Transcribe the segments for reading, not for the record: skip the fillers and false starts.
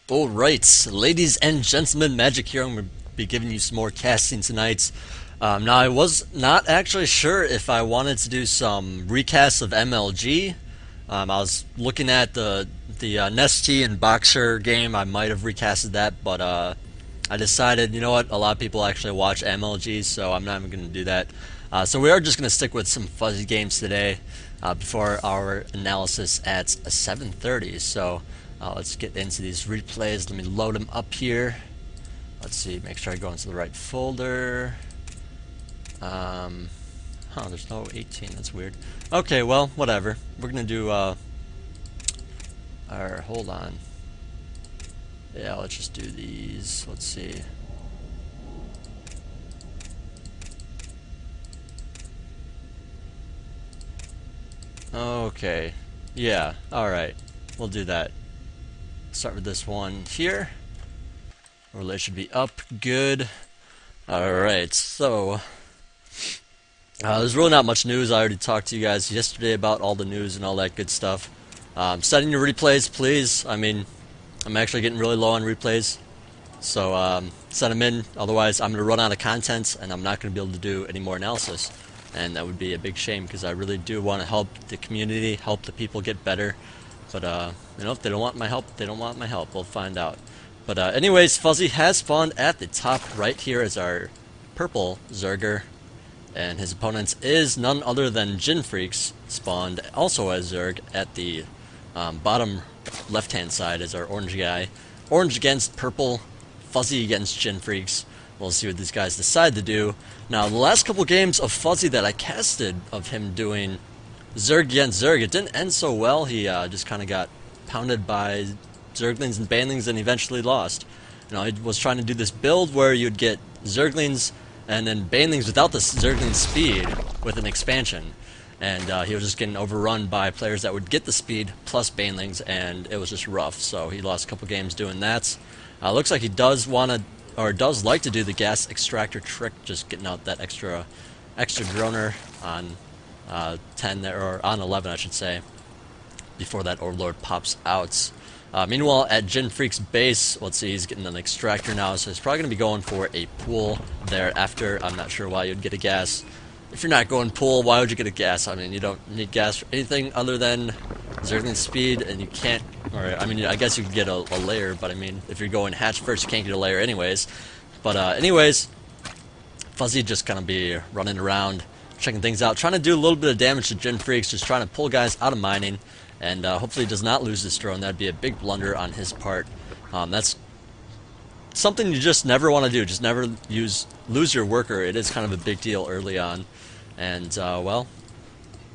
Alright, ladies and gentlemen, Magic here. I'm going to be giving you some more casting tonight. Now, I was not actually sure if I wanted to do some recasts of MLG. I was looking at the Nesty and Boxer game. I might have recasted that, but I decided, you know what, a lot of people actually watch MLG, so I'm not even going to do that. So we are just going to stick with some fuzzy games today before our analysis at 7:30. So let's get into these replays. Let me load them up here. Let's see, make sure I go into the right folder. There's no 18, that's weird. Okay, well, whatever. We're gonna do, hold on. Yeah, let's just do these. Let's see. Okay. Yeah, alright. We'll do that. Start with this one here. Relay should be up. Good. Alright, so there's really not much news. I already talked to you guys yesterday about all the news and all that good stuff. Setting your replays, please. I mean, I'm actually getting really low on replays. So set them in. Otherwise, I'm going to run out of content and I'm not going to be able to do any more analysis. And that would be a big shame because I really do want to help the community, help the people get better. But, you know, if they don't want my help, they don't want my help. We'll find out. But anyways, Fuzzy has spawned at the top right here as our purple Zerger. And his opponent is none other than Jin Freaks, spawned also as Zerg at the bottom left-hand side as our orange guy. Orange against purple, Fuzzy against Jin Freaks. We'll see what these guys decide to do. Now, the last couple games of Fuzzy that I casted of him doing Zerg against Zerg, it didn't end so well. He just kind of got pounded by Zerglings and Banelings and eventually lost. You know, he was trying to do this build where you'd get Zerglings and then Banelings without the Zergling speed with an expansion. And he was just getting overrun by players that would get the speed plus Banelings, and it was just rough. So he lost a couple games doing that. Looks like he does want to, or does like to do the gas extractor trick, just getting out that extra droner on 10 there, or on 11 I should say, before that Overlord pops out. Meanwhile, at Jin Freak's base, let's see, he's getting an extractor now, so he's probably going to be going for a pool there after. I'm not sure why you'd get a gas. If you're not going pool, why would you get a gas? I mean, you don't need gas for anything other than Zergling speed, and you can't, or I mean, I guess you could get a layer, but I mean, if you're going hatch first, you can't get a layer anyways. But anyways, Fuzzy just gonna be running around, checking things out, trying to do a little bit of damage to Jin Freaks, just trying to pull guys out of mining, and hopefully does not lose this drone. That'd be a big blunder on his part. That's something you just never want to do. Just never lose your worker. It is kind of a big deal early on. And, well,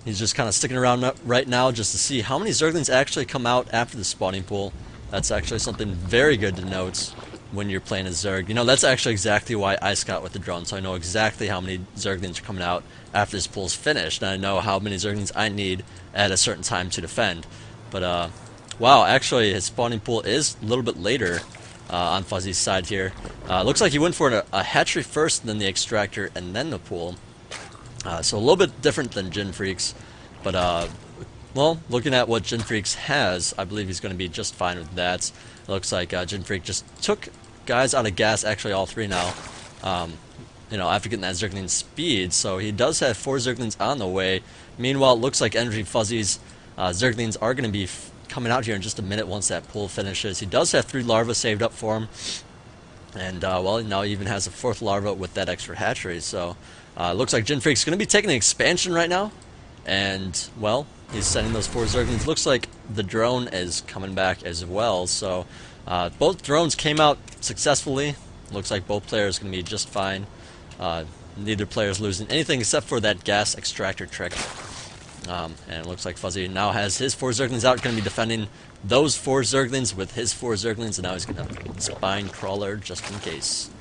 he's just kind of sticking around right now just to see how many Zerglings actually come out after the spawning pool. That's actually something very good to note when you're playing a Zerg. You know, that's actually exactly why I scout with the drone, so I know exactly how many Zerglings are coming out after this pool's finished, and I know how many Zerglings I need at a certain time to defend. But, wow, actually, his spawning pool is a little bit later on Fuzzy's side here. Looks like he went for a hatchery first, then the extractor, and then the pool. So a little bit different than Jin Freaks, but well, looking at what Jin Freaks has, I believe he's going to be just fine with that. It looks like Jin Freak just took guys out of gas, actually all three now, you know, after getting that Zergling speed, so he does have 4 Zerglings on the way. Meanwhile, it looks like NrGFuzzy's Zerglings are going to be coming out here in just a minute once that pool finishes. He does have 3 larvae saved up for him, and well, now he even has a 4th larva with that extra hatchery, so looks like Jin Freak's going to be taking an expansion right now, and, well, he's sending those 4 Zerglings. Looks like the drone is coming back as well, so both drones came out successfully. Looks like both players are going to be just fine. Neither player is losing anything except for that gas extractor trick. And it looks like Fuzzy now has his 4 Zerglings out, going to be defending those 4 Zerglings with his 4 Zerglings, and now he's going to spine crawler just in case.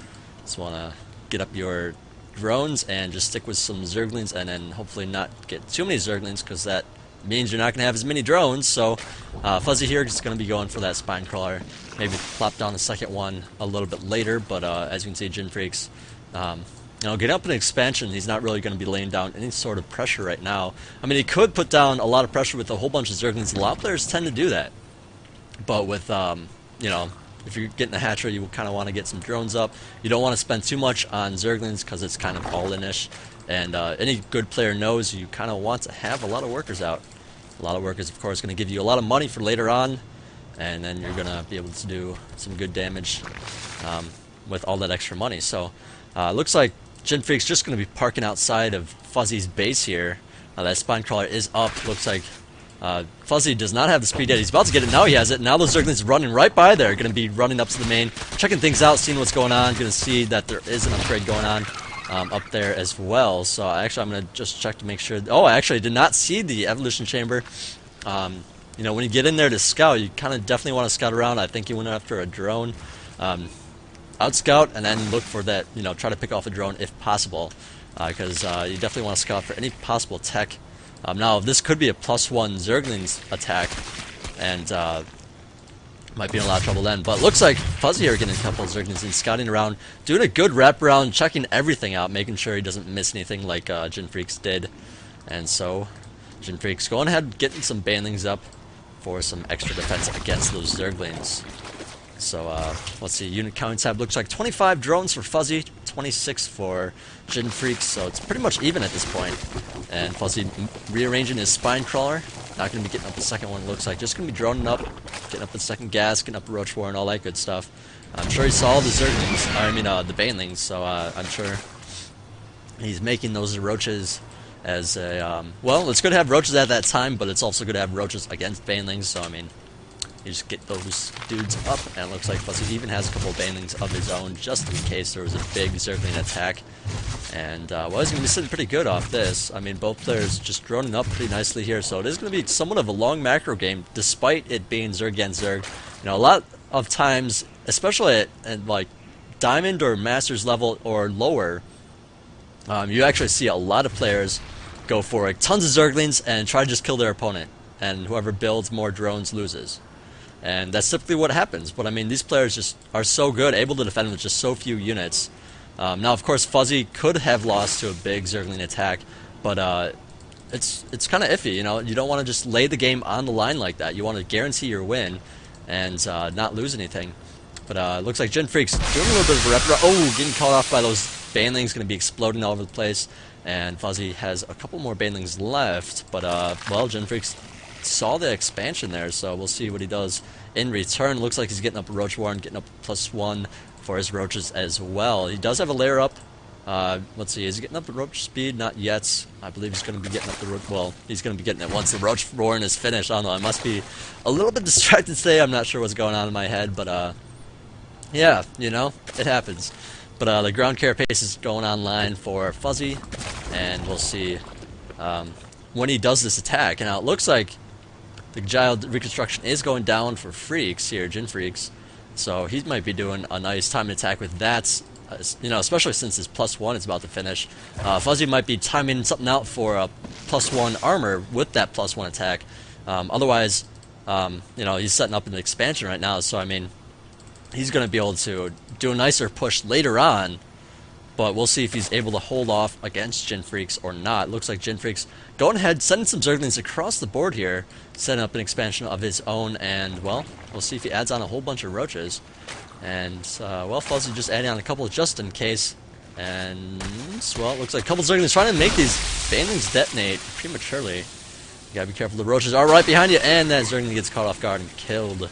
Just want to get up your drones and just stick with some Zerglings, and then hopefully not get too many Zerglings, because that means you're not going to have as many drones. So Fuzzy here is going to be going for that spine crawler. Maybe plop down the second one a little bit later, but as you can see, Jin Freaks, you know, getting up an expansion, he's not really going to be laying down any sort of pressure right now. I mean, he could put down a lot of pressure with a whole bunch of Zerglings. A lot of players tend to do that, but with you know, if you're getting a hatchery, you kind of want to get some drones up. You don't want to spend too much on Zerglings because it's kind of all-in-ish. And any good player knows you kind of want to have a lot of workers out. A lot of workers, of course, going to give you a lot of money for later on, and then you're going to be able to do some good damage with all that extra money. So looks like Jinfreak's just going to be parking outside of Fuzzy's base here. That spine crawler is up. Looks like Fuzzy does not have the speed yet. He's about to get it. Now he has it. Now those Zerglings running right by there. Going to be running up to the main, checking things out, seeing what's going on. Going to see that there is an upgrade going on up there as well. So actually, I'm going to just check to make sure. Oh, I actually did not see the evolution chamber. You know, when you get in there to scout, you kind of definitely want to scout around. I think he went after a drone. Outscout and then look for that. You know, try to pick off a drone if possible, because you definitely want to scout for any possible tech. Now, this could be a +1 Zerglings attack, and might be in a lot of trouble then. But looks like Fuzzy here getting a couple of Zerglings and scouting around, doing a good wraparound, checking everything out, making sure he doesn't miss anything like Jinfreak's did. And so, Jinfreak's going ahead getting some banelings up for some extra defense against those Zerglings. So, let's see, unit counting tab looks like 25 drones for Fuzzy, 26 for Jinfreak, so it's pretty much even at this point. And Fuzzy rearranging his spine crawler, not going to be getting up the second one, looks like, just going to be droning up, getting up the second gas, getting up the Roach War and all that good stuff. I'm sure he saw the Zerglings, I mean the banelings, so I'm sure he's making those roaches as a, well, it's good to have roaches at that time, but it's also good to have roaches against banelings, so I mean, you just get those dudes up, and it looks like Fuzzy even has a couple of banelings of his own, just in case there was a big Zergling attack. And, well, he's going to be sitting pretty good off this. I mean, both players just droning up pretty nicely here, so it is going to be somewhat of a long macro game, despite it being Zerg against Zerg. You know, a lot of times, especially at like, Diamond or Masters level or lower, you actually see a lot of players go for like, tons of Zerglings and try to just kill their opponent, and whoever builds more drones loses. And that's typically what happens, but I mean, these players just are so good, able to defend with just so few units. Now, of course, Fuzzy could have lost to a big Zergling attack, but it's kind of iffy, you know? You don't want to just lay the game on the line like that. You want to guarantee your win and not lose anything. But it looks like Jinfreak's doing a little bit of a rep. Oh, getting caught off by those banelings, going to be exploding all over the place. And Fuzzy has a couple more banelings left, but, well, Jinfreak's saw the expansion there, so we'll see what he does in return. Looks like he's getting up a Roach War and getting up +1 for his roaches as well. He does have a layer up. Let's see, is he getting up the roach speed? Not yet. I believe he's going to be getting up the roach. Well, he's going to be getting it once the Roach Warren is finished. I don't know, I must be a little bit distracted today. I'm not sure what's going on in my head, but yeah, you know, it happens. But the ground carapace is going online for Fuzzy, and we'll see when he does this attack. And now it looks like the Gild Reconstruction is going down for Freaks here, Jinfreaks. So he might be doing a nice timed attack with that, you know, especially since his +1 is about to finish. Fuzzy might be timing something out for a +1 armor with that +1 attack. Otherwise, you know, he's setting up an expansion right now, so I mean, he's going to be able to do a nicer push later on. But we'll see if he's able to hold off against Jinfreaks or not. Looks like Jinfreaks going ahead, sending some Zerglings across the board here, setting up an expansion of his own, and, well, we'll see if he adds on a whole bunch of roaches. And, well, Fuzzy just adding on a couple just in case. And, well, it looks like a couple Zerglings trying to make these banelings detonate prematurely. You gotta be careful, the roaches are right behind you, and that Zergling gets caught off guard and killed.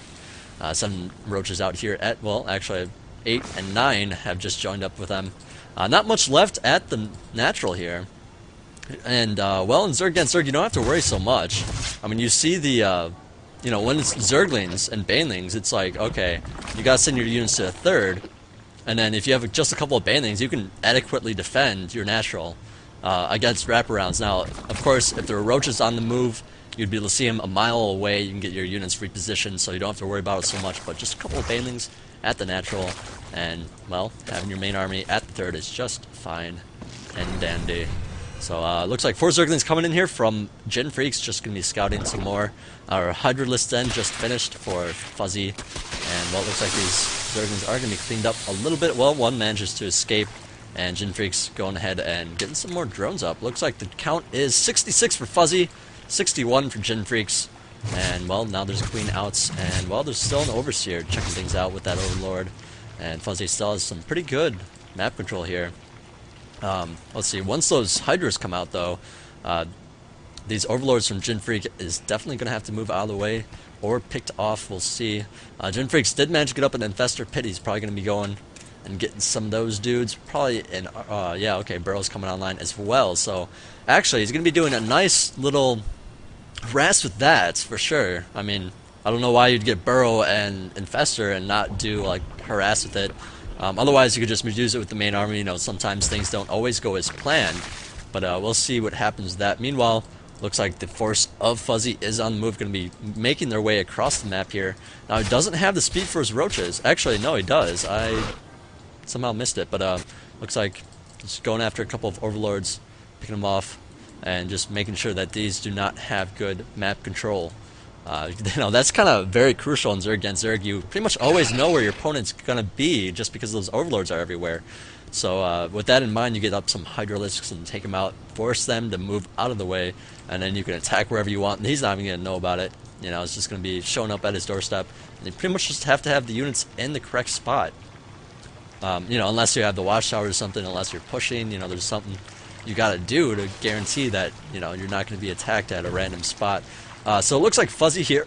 7 roaches out here at, well, actually, 8 and 9 have just joined up with them. Not much left at the natural here. And, well, in Zerg against Zerg, you don't have to worry so much. I mean, you see the, you know, when it's Zerglings and banelings, it's like, okay, you gotta send your units to a third, and then if you have just a couple of banelings, you can adequately defend your natural against wraparounds. Now, of course, if there are roaches on the move, you'd be able to see them a mile away. You can get your units repositioned, so you don't have to worry about it so much, but just a couple of banelings at the natural, and, well, having your main army at the third is just fine and dandy. So, looks like 4 Zerglings coming in here from Jinfreaks, just going to be scouting some more. Our Hydralisk then just finished for Fuzzy, and, well, it looks like these Zerglings are going to be cleaned up a little bit. Well, one manages to escape, and Jinfreaks going ahead and getting some more drones up. Looks like the count is 66 for Fuzzy, 61 for Jinfreaks. And, well, now there's a Queen out, and, well, there's still an Overseer checking things out with that Overlord. And Fuzzy still has some pretty good map control here. Let's see, once those Hydras come out, though, these Overlords from Jin Freak is definitely going to have to move out of the way or picked off, we'll see. Jin Freaks did manage to get up an Infestor Pit. He's probably going to be going and getting some of those dudes. Probably in, yeah, okay, Burrow's coming online as well. So, actually, he's going to be doing a nice little harass with that, for sure. I mean, I don't know why you'd get Burrow and Infestor and not do, like, harass with it. Otherwise, you could just use it with the main army. You know, sometimes things don't always go as planned. But we'll see what happens with that. Meanwhile, looks like the force of Fuzzy is on the move, going to be making their way across the map here. Now, he doesn't have the speed for his roaches. Actually, no, he does. I somehow missed it. But looks like just going after a couple of Overlords, picking them off, and just making sure that these do not have good map control. You know, that's kind of very crucial in Zerg against Zerg. You pretty much always know where your opponent's going to be just because those Overlords are everywhere. So with that in mind, you get up some Hydralisks and take them out, force them to move out of the way, and then you can attack wherever you want, and he's not even going to know about it. You know, it's just going to be showing up at his doorstep, and you pretty much just have to have the units in the correct spot. You know, unless you have the watchtower or something, unless you're pushing, you know, there's something you got to do to guarantee that, you know, you're not going to be attacked at a random spot. So it looks like Fuzzy here.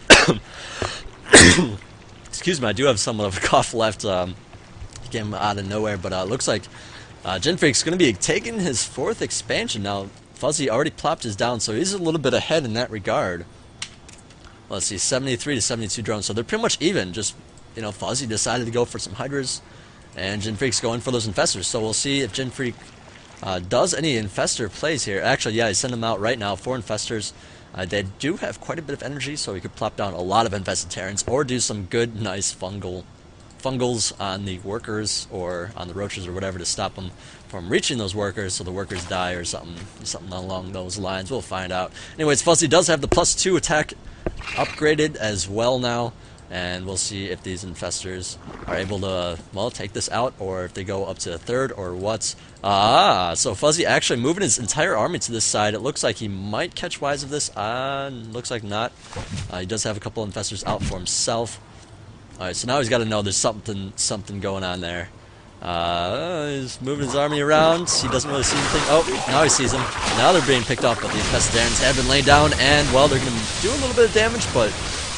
Excuse me, I do have somewhat of a cough left. Came out of nowhere, but it looks like Jin Freak's going to be taking his 4th expansion now. Fuzzy already plopped his down, so he's a little bit ahead in that regard. Let's see, 73 to 72 drones, so they're pretty much even. Just, you know, Fuzzy decided to go for some Hydras, and Jin Freak's going for those Infestors. So we'll see if Jin Freak does any Infestor plays here. Actually, yeah, he sent them out right now, 4 Infestors. They do have quite a bit of energy, so he could plop down a lot of Infested Terrans, or do some good, nice fungals on the workers or on the roaches or whatever to stop them from reaching those workers, so the workers die or something along those lines. We'll find out. Anyways, Fuzzy does have the +2 attack upgraded as well now, and we'll see if these Infestors are able to, well, take this out, or if they go up to a 3rd, or what. So Fuzzy actually moving his entire army to this side. It looks like he might catch wise of this. Looks like not. He does have a couple Infestors out for himself. Alright, so now he's got to know there's something going on there. He's moving his army around. He doesn't really see anything. Oh, now he sees them. Now they're being picked off, but the Infested Terrans have been laid down, and, well, they're going to do a little bit of damage, but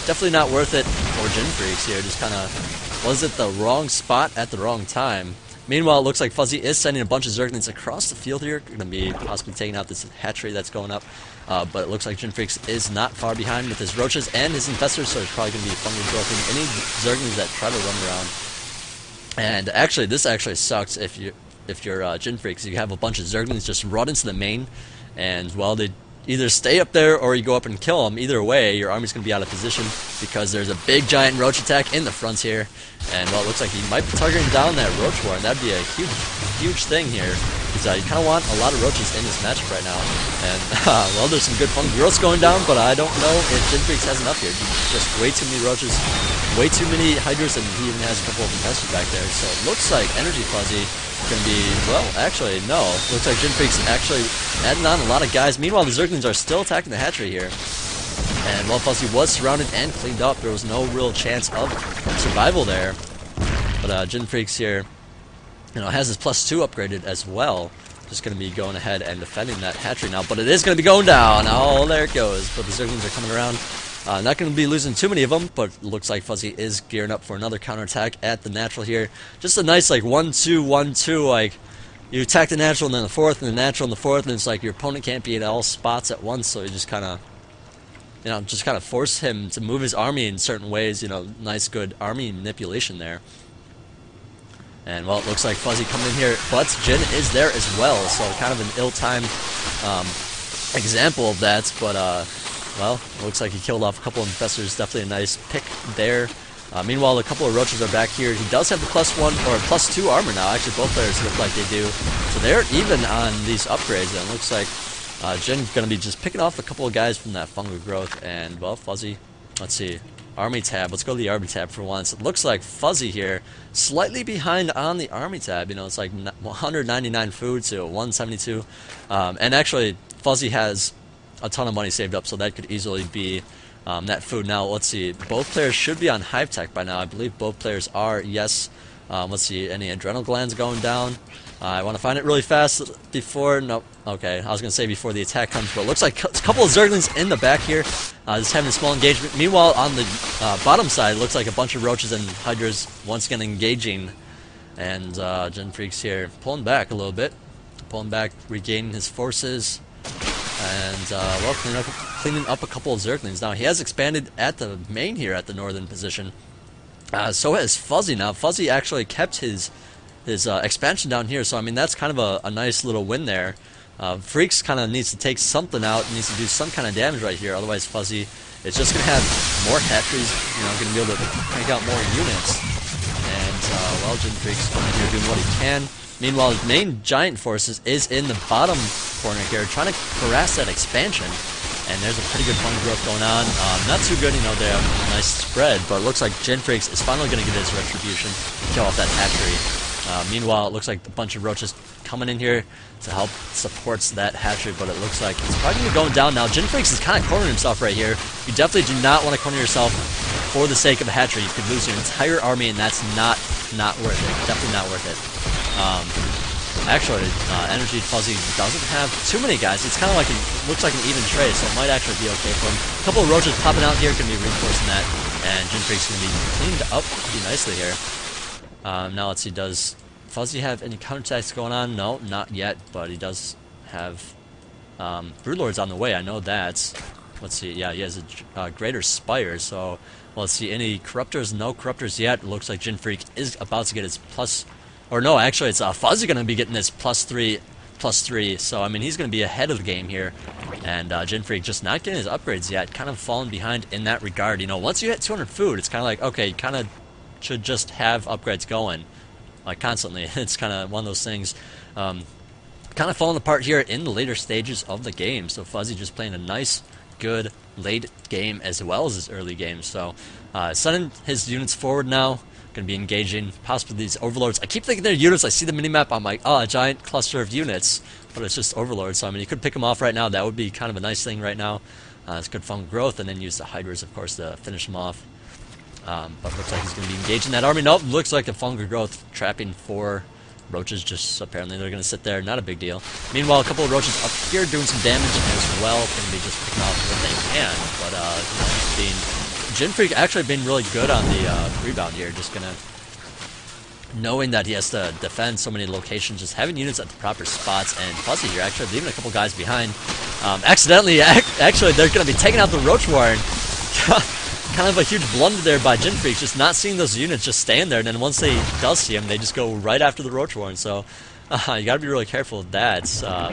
definitely not worth it for Jin Freaks here. Just kind of was at the wrong spot at the wrong time. Meanwhile, it looks like Fuzzy is sending a bunch of Zerglings across the field here. Going to be possibly taking out this hatchery that's going up. But it looks like Jin Freaks is not far behind with his roaches and his Infestors, so it's probably going to be fungal growth in any Zerglings that try to run around. And actually, this actually sucks if you're Jin Freaks. You have a bunch of Zerglings just run into the main, and, well, they either stay up there or you go up and kill them. Either way, your army's going to be out of position because there's a big giant roach attack in the front here. And, well, it looks like he might be targeting down that roach war, and that'd be a huge thing here. Because you kind of want a lot of roaches in this matchup right now. And, well, there's some good fun growths going down, but I don't know if Jin Freaks has enough here. Just way too many roaches, way too many Hydras, and he even has a couple of Infestors back there. So it looks like NrGFuzzy going to be, well, actually, no. Looks like Jin Freak's actually adding on a lot of guys. Meanwhile, the Zerglings are still attacking the hatchery here. And while Fuzzy was surrounded and cleaned up, there was no real chance of survival there. But Jin Freaks here, you know, has his +2 upgraded as well. Just going to be going ahead and defending that hatchery now. But it is going to be going down. Oh, there it goes. But the Zerglings are coming around. Not going to be losing too many of them, but it looks like Fuzzy is gearing up for another counterattack at the natural here. Just a nice, like, 1-2, 1-2, like, you attack the natural and then the 4th, and the natural and the 4th, and it's like your opponent can't be at all spots at once, so you just kind of, you know, just kind of force him to move his army in certain ways, you know, nice, good army manipulation there. And, well, it looks like Fuzzy coming in here, but Jin is there as well, so kind of an ill-timed example of that, but, well, it looks like he killed off a couple of Infestors. Definitely a nice pick there. Meanwhile, a couple of roaches are back here. He does have the +1 or +2 armor now. Actually, both players look like they do. So they're even on these upgrades. And it looks like Jin's going to be just picking off a couple of guys from that fungal growth. And, well, Fuzzy, let's see. Army tab. Let's go to the army tab for once. It looks like Fuzzy here, slightly behind on the army tab. You know, it's like 199 food to 172. And actually, Fuzzy has a ton of money saved up, so that could easily be that food. Now, let's see. Both players should be on Hive Tech by now. I believe both players are. Yes. Let's see. Any adrenal glands going down? I want to find it really fast before... Nope. Okay. I was going to say before the attack comes, but it looks like a couple of Zerglings in the back here. Just having a small engagement. Meanwhile, on the bottom side, it looks like a bunch of Roaches and Hydras once again engaging. And Genfreak's here pulling back a little bit. Pulling back, regaining his forces. And, well, cleaning up a couple of Zerglings. Now, he has expanded at the main here at the northern position. So has Fuzzy now. Fuzzy actually kept his expansion down here, so, I mean, that's kind of a nice little win there. Freaks kind of needs to take something out, needs to do some kind of damage right here, otherwise Fuzzy is just going to have more hatcheries, you know, going to be able to crank out more units. And, well, Genfreak's going here doing what he can. Meanwhile, his main giant forces is in the bottom corner here, trying to harass that expansion. And there's a pretty good fun growth going on. Not too good, you know, they have a nice spread, but it looks like Genfreaks is finally going to get his retribution and kill off that hatchery. Meanwhile, it looks like a bunch of Roaches coming in here to help supports that hatchery, but it looks like it's probably going to be going down now. Genfreaks is kind of cornering himself right here. You definitely do not want to corner yourself for the sake of a hatchery. You could lose your entire army, and that's not worth it. Definitely not worth it. Actually, NrGFuzzy doesn't have too many guys. It's kind of like looks like an even trade, so it might actually be okay for him. A couple of Roaches popping out here, going to be reinforcing that, and Genfreak's going to be cleaned up pretty nicely here. Now let's see, does Fuzzy have any counterattacks going on? No, not yet, but he does have Broodlords on the way, I know that. Let's see, yeah, he has a Greater Spire, so let's see, any Corruptors? No Corruptors yet. It looks like Genfreak is about to get his plus... Or no, actually, it's Fuzzy going to be getting his +3/+3, so I mean, he's going to be ahead of the game here. And Genfreak just not getting his upgrades yet, kind of falling behind in that regard. You know, once you hit 200 food, it's kind of like, okay, you kind of should just have upgrades going, like, constantly. It's kind of one of those things, kind of falling apart here in the later stages of the game. So Fuzzy just playing a nice, good late game as well as his early game. So sending his units forward now. Going to be engaging possibly these overlords. I keep thinking they're units. I see the minimap. I'm like, oh, a giant cluster of units, but it's just overlords. So I mean, you could pick them off right now. That would be kind of a nice thing right now. It's good fun growth, and then use the Hydras, of course, to finish them off. But it looks like he's going to be engaging that army. Nope, looks like the fungal growth trapping 4 Roaches. Just apparently they're going to sit there. Not a big deal. Meanwhile, a couple of Roaches up here doing some damage as well. Going to be just picking off what they can. But you know, Genfreak actually been really good on the rebound here. Just gonna, knowing that he has to defend so many locations, just having units at the proper spots. And Fuzzy here actually leaving a couple guys behind. Accidentally, actually, they're gonna be taking out the Roach Warren. Kind of a huge blunder there by Genfreak, just not seeing those units, just staying there. And then once they does see him, they just go right after the Roach Warren. So you gotta be really careful with that,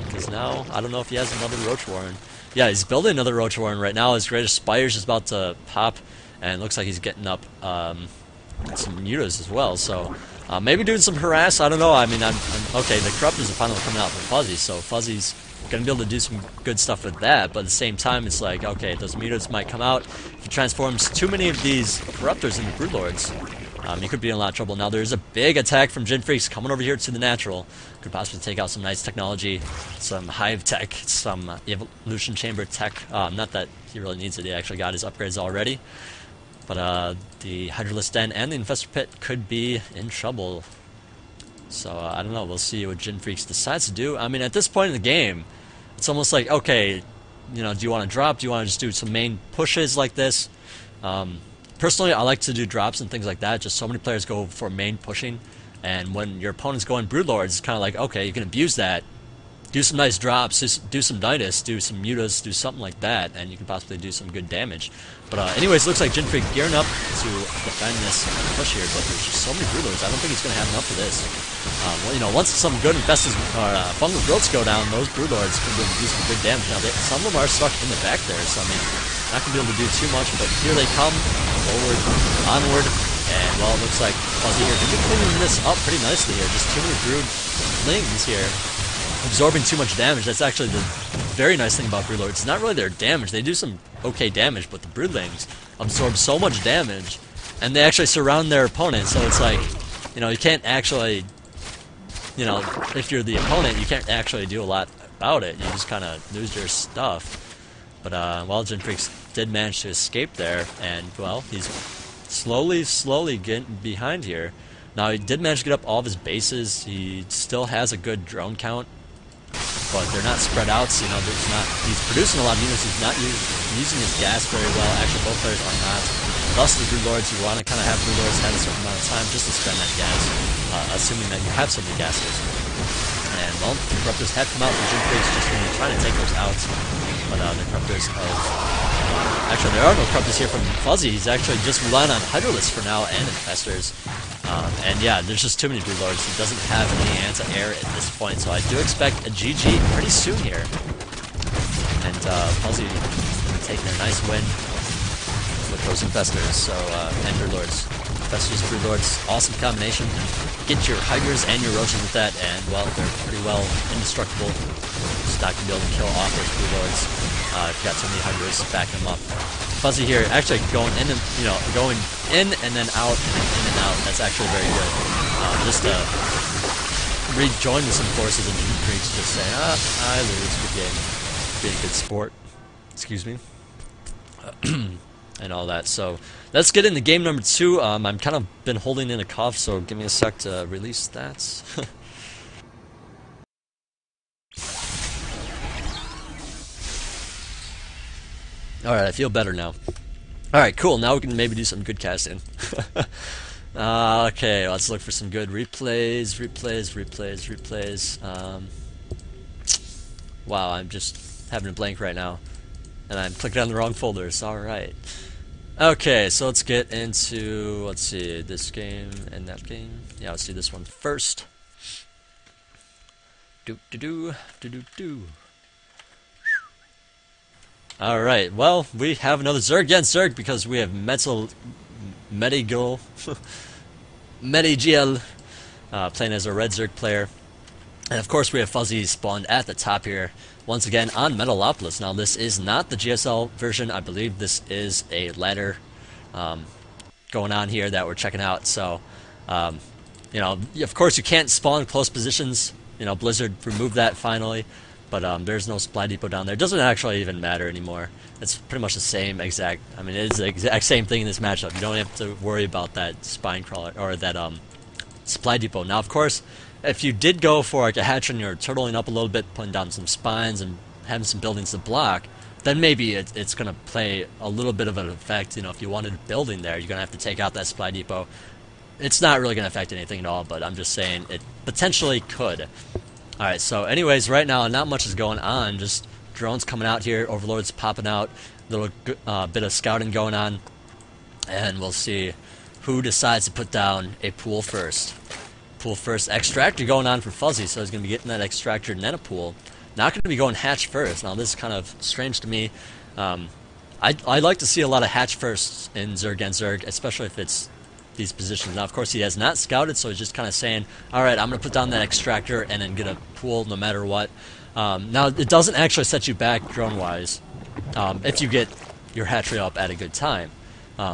because now I don't know if he has another Roach Warren. Yeah, he's building another Roach Warren right now. His Greater Spire's just about to pop, and it looks like he's getting up some Mutas as well. So maybe doing some harass. I don't know. I mean, I'm okay. The Corruptors are finally coming out for Fuzzy, so Fuzzy's gonna be able to do some good stuff with that. But at the same time, it's like, okay, those Mutas might come out. If he transforms too many of these Corruptors into Broodlords, you could be in a lot of trouble. Now, there's a big attack from Genfreak's coming over here to the natural. Could possibly take out some nice technology, some Hive Tech, some Evolution Chamber Tech. Not that he really needs it. He actually got his upgrades already. But the Hydralisk Den and the Infestor Pit could be in trouble. So, I don't know. We'll see what Genfreak decides to do. I mean, at this point in the game, it's almost like, okay, you know, do you want to drop? Do you want to just do some main pushes like this? Personally, I like to do drops and things like that. Just so many players go for main pushing, and when your opponent's going Broodlords, it's kind of like, okay, you can abuse that. Do some nice drops, just do some Nidus, do some Mutas, do something like that, and you can possibly do some good damage. But anyways, looks like Genfreak gearing up to defend this push here, but there's just so many Broodlords. I don't think he's going to have enough of this. Well, you know, once some good infested fungal growths go down, those Broodlords can do some good damage. Now, some of them are stuck in the back there, so I mean, not going to be able to do too much, but here they come, forward, onward, and well, it looks like Fuzzy here could be cleaning this up pretty nicely here. Just too many Broodlings here, absorbing too much damage. That's actually the very nice thing about Broodlords. It's not really their damage. They do some okay damage, but the Broodlings absorb so much damage, and they actually surround their opponent, so it's like, you know, you can't actually, you know, if you're the opponent, you can't actually do a lot about it. You just kind of lose your stuff. But, well, Genfreak's did manage to escape there, and, well, he's slowly getting behind here. Now, he did manage to get up all of his bases. He still has a good drone count, but they're not spread out, so, you know, he's producing a lot of units. He's not using his gas very well. Actually, both players are not. Thus, the Brood Lords, you want to kind of have Brood Lords have a certain amount of time just to spend that gas, assuming that you have so many gases. And, well, the Corruptors have come out from Gym Freaks just when you're trying to take those out, but the Corruptors of... actually, there are no Corruptors here from Fuzzy. He's actually just relying on Hydralisks for now and Infestors. And yeah, there's just too many Brood Lords. He doesn't have any anti-air at this point, so I do expect a GG pretty soon here. And Fuzzy taking a nice win with those Infestors, so, and Brood Lords. Infestors, Brood Lords, awesome combination. Get your Hydras and your Roaches with that, and, well, they're pretty well indestructible. Just not going to be able to kill off those Brood Lords. If you got so many Hydras backing them up. Fuzzy here actually going in and, you know, going in and then out and then in and out. That's actually very good. Just to rejoin with some forces and Creeks, just saying, I lose, good game. Being a good sport. Excuse me. And all that. So let's get into game number 2. I'm kind of been holding in a cough, so give me a sec to release that. Alright, I feel better now. Alright, cool. Now we can maybe do some good casting. Okay, let's look for some good replays. Wow, I'm just having a blank right now. And I'm clicking on the wrong folders. Alright. Okay, so let's get into, let's see, this game and that game. Yeah, let's do this one first. Alright, well, we have another Zerg against Zerg because we have Medigil playing as a red Zerg player. And of course we have Fuzzy spawned at the top here, once again on Metalopolis. Now this is not the GSL version, I believe this is a ladder going on here that we're checking out. So, you know, of course you can't spawn close positions, you know, Blizzard removed that finally. But there's no supply depot down there. It doesn't actually even matter anymore. It's pretty much the same exact... I mean, it is the exact same thing in this matchup. You don't have to worry about that spine crawler, or that supply depot. Now, of course, if you did go for like a hatch and you're turtling up a little bit, putting down some spines and having some buildings to block, then maybe it's going to play a little bit of an effect. You know, if you wanted a building there, you're going to have to take out that supply depot. It's not really going to affect anything at all, but I'm just saying it potentially could. Alright, so anyways, right now not much is going on, just drones coming out here, Overlords popping out, little bit of scouting going on, and we'll see who decides to put down a pool first. Pool first, extractor going on for Fuzzy, so he's going to be getting that extractor and then a pool. Not going to be going hatch first. Now this is kind of strange to me. I like to see a lot of hatch firsts in Zerg against Zerg, especially if it's these positions. Now, of course, he has not scouted, so he's just kind of saying, alright, I'm going to put down that extractor and then get a pool no matter what. Now, it doesn't actually set you back drone-wise if you get your hatchery up at a good time.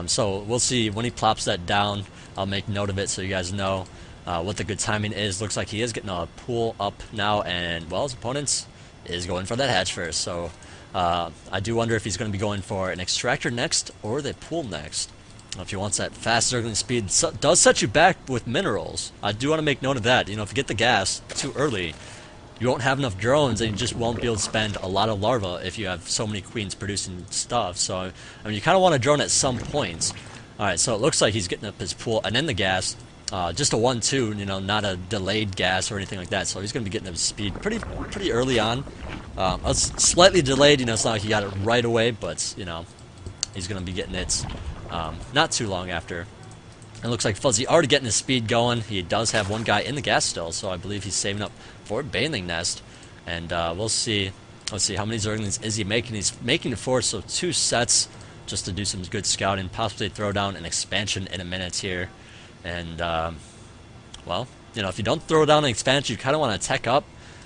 So we'll see when he plops that down. I'll make note of it so you guys know what the good timing is. Looks like he is getting a pool up now, and, well, his opponent is going for that hatch first. So I do wonder if he's going to be going for an extractor next or the pool next. If he wants that fast Zergling speed, does set you back with minerals. I do want to make note of that. You know, if you get the gas too early, you won't have enough drones, and you just won't be able to spend a lot of larvae if you have so many queens producing stuff. So, I mean, you kind of want to drone at some points. Alright, so it looks like he's getting up his pool, and then the gas, just a 1-2, you know, not a delayed gas or anything like that. So he's going to be getting up his speed pretty early on. It's slightly delayed, you know, it's not like he got it right away, but, you know, he's going to be getting it not too long after. It looks like Fuzzy already getting his speed going. He does have one guy in the gas still, so I believe he's saving up for Bathing Nest. And we'll see. Let's see, how many Zerglings is he making? He's making 4, so 2 sets just to do some good scouting. Possibly throw down an expansion in a minute here. And, well, you know, if you don't throw down an expansion, you kind of want to tech up.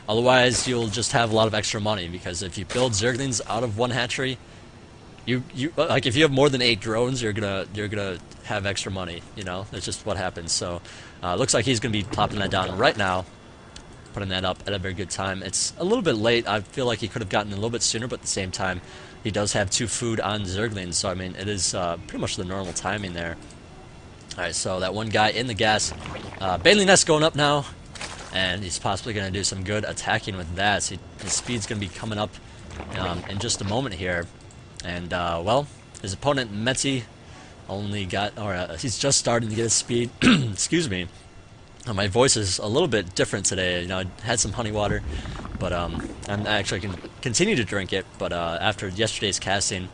Otherwise, you'll just have a lot of extra money, because if you build Zerglings out of one hatchery, you like, if you have more than 8 drones, you're gonna have extra money. You know, that's just what happens. So, looks like he's gonna be plopping that down right now. putting that up at a very good time. It's a little bit late. I feel like he could have gotten a little bit sooner, but at the same time, he does have 2 food on Zerglings, so I mean, it is pretty much the normal timing there. Alright, so that one guy in the gas. Bailey Nest going up now, and he's possibly going to do some good attacking with that. So his speed's going to be coming up in just a moment here. And, well, his opponent, Meti, only got, or he's just starting to get his speed. Excuse me. My voice is a little bit different today. You know, I had some honey water, but I'm actually can continue to drink it. But after yesterday's casting,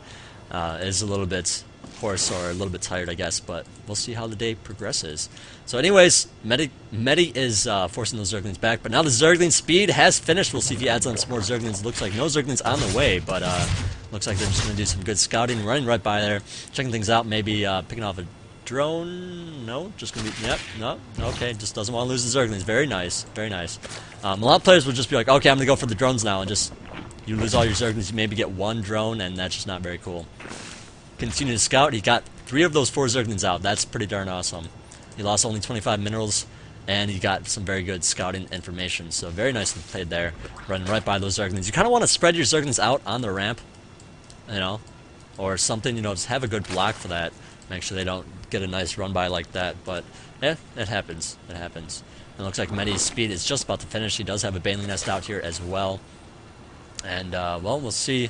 is a little bit hoarse or a little bit tired, I guess. But we'll see how the day progresses. So, anyways, Medi is forcing those Zerglings back. But now the Zergling speed has finished. We'll see if he adds on some more Zerglings. Looks like no Zerglings on the way, but looks like they're just going to do some good scouting, running right by there, checking things out. Maybe picking off a drone? No, just gonna be, yep, no, okay, just doesn't want to lose the Zerglings. Very nice, very nice. A lot of players would just be like, okay, I'm gonna go for the drones now, and just, you lose all your Zerglings, you maybe get 1 drone, and that's just not very cool. Continue to scout, he got 3 of those 4 Zerglings out, that's pretty darn awesome. He lost only 25 minerals, and he got some very good scouting information, so very nicely played there, running right by those Zerglings. You kind of want to spread your Zerglings out on the ramp, you know, or something, you know, just have a good block for that. Make sure they don't get a nice run by like that, but yeah, it happens. It happens. It looks like Medi's speed is just about to finish. He does have a Bailey Nest out here as well. And, well, we'll see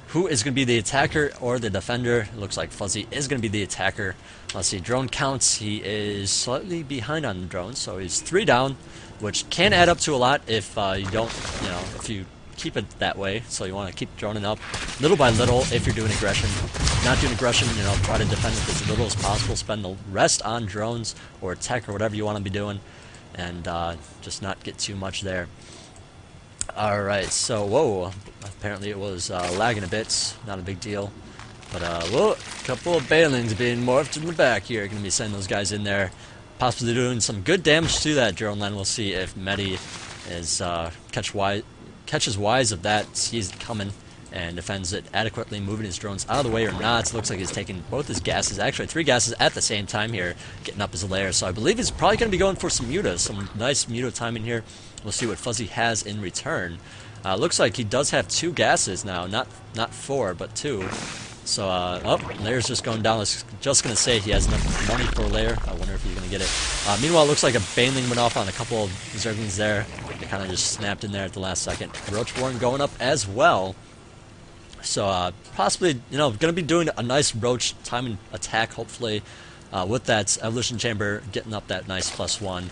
who is going to be the attacker or the defender. It looks like Fuzzy is going to be the attacker. Let's see, drone counts. He is slightly behind on the drones, so he's 3 down, which can add up to a lot if you don't, you know, if you keep it that way. So you want to keep droning up little by little if you're doing aggression. Not doing aggression, you know, try to defend it as little as possible. Spend the rest on drones or tech or whatever you want to be doing, and just not get too much there. Alright, so, whoa, apparently it was lagging a bit. Not a big deal. But, whoa, a couple of Bailings being morphed in the back here. Going to be sending those guys in there. Possibly doing some good damage to that drone line. We'll see if Medi is catches wise of that, sees it coming, and defends it adequately, moving his drones out of the way or not. It looks like he's taking both his gases, actually 3 gases at the same time here, getting up his lair. So I believe he's probably going to be going for some mutas, some nice muta timing here. We'll see what Fuzzy has in return. Looks like he does have 2 gases now, not 4, but 2. So, oh, lair's just going down. I was just going to say he has enough money for a lair. I wonder if he's going to get it. Meanwhile, it looks like a Baneling went off on a couple of Zerglings there. They kind of just snapped in there at the last second. Roach Warren going up as well. So, possibly, you know, going to be doing a nice Roach timing attack, hopefully, with that Evolution Chamber getting up that nice +1.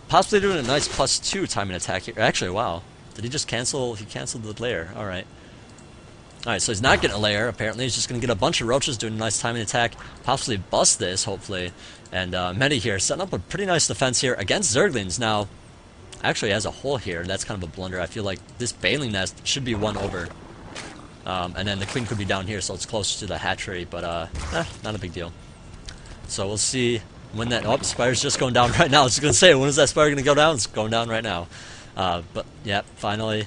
Possibly doing a nice +2 timing attack here. Actually, wow. Did he just cancel? He canceled the lair. Alright. Alright, so he's not getting a lair, apparently. He's just going to get a bunch of roaches doing a nice timing attack. Possibly bust this, hopefully. And Medi here, setting up a pretty nice defense here against Zerglings. Now, actually has a hole here. That's kind of a blunder. I feel like this Baneling Nest should be 1 over. And then the Queen could be down here, so it's closer to the hatchery. But, not a big deal. So we'll see when that... Oh, Spire's just going down right now. I was going to say, when is that Spire going to go down? It's going down right now. But, yeah, finally...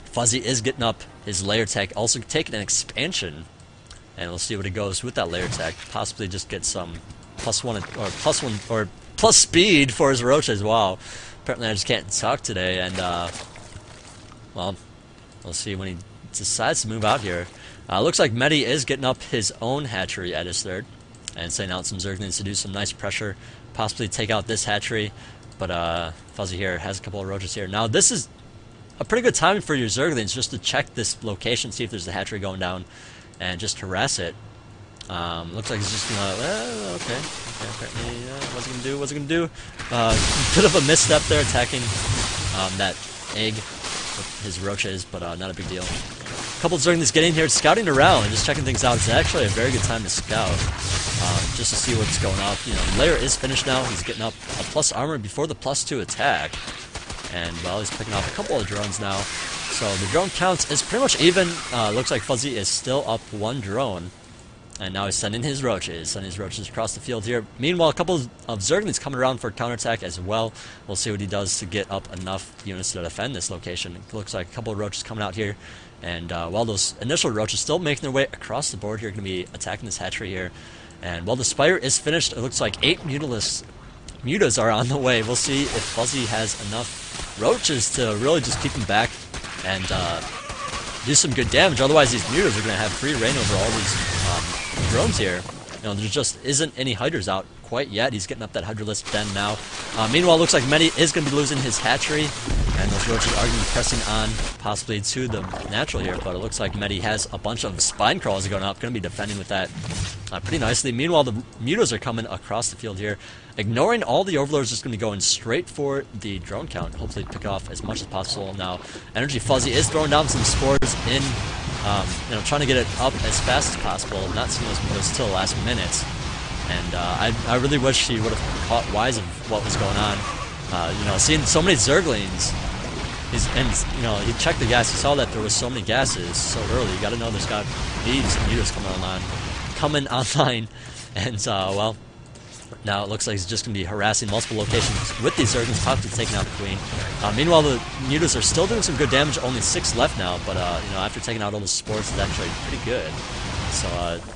Fuzzy is getting up his layer tech, also taking an expansion, and we'll see what it goes with that layer tech. Possibly just get some +1 or plus speed for his roaches. Wow, apparently I just can't talk today, and well, we'll see when he decides to move out here. Looks like Medi is getting up his own hatchery at his 3rd, and sending out some Zerglings to do some nice pressure, possibly take out this hatchery. But Fuzzy here has a couple of roaches here. Now this is a pretty good timing for your Zerglings just to check this location, see if there's a hatchery going down, and just harass it. Looks like he's just gonna, okay, apparently, what's he gonna do? Bit of a misstep there, attacking that egg with his roaches, but not a big deal. A couple of Zerglings getting here, scouting around, and just checking things out. It's actually a very good time to scout, just to see what's going on. You know, layer is finished now. He's getting up a plus armor before the +2 attack. And, well, he's picking off a couple of drones now. So the drone count is pretty much even. Looks like Fuzzy is still up 1 drone. And now he's sending his roaches. Across the field here. Meanwhile, a couple of Zerglings coming around for a counterattack as well. We'll see what he does to get up enough units to defend this location. It looks like a couple of roaches coming out here. And while those initial roaches still making their way across the board here, going to be attacking this hatchery here. And while the Spire is finished, it looks like 8 Mutalisks mutas are on the way. We'll see if Fuzzy has enough roaches to really just keep him back and do some good damage. Otherwise, these mutas are going to have free reign over all these drones here. You know, there just isn't any hydras out quite yet. He's getting up that hydralist den now. Meanwhile, it looks like Medi is going to be losing his hatchery, and those roaches are going to be pressing on possibly to the natural here, but it looks like Medi has a bunch of spine crawls going up, going to be defending with that pretty nicely. Meanwhile, the mutas are coming across the field here, ignoring all the overlords, just going to be going straight for the drone count, hopefully pick off as much as possible. Now, NrGFuzzy is throwing down some spores in, you know, trying to get it up as fast as possible, not seeing those mutas till the last minute. And I really wish he would have caught wise of what was going on. You know, seeing so many Zerglings, and you know, he checked the gas. He saw that there was so many gases so early. You got to know there's got these mutas coming online, and well, now it looks like he's just going to be harassing multiple locations with these Zerglings, possibly taking out the queen. Meanwhile, the mutas are still doing some good damage. Only 6 left now, but you know, after taking out all the spores, it's actually pretty good. So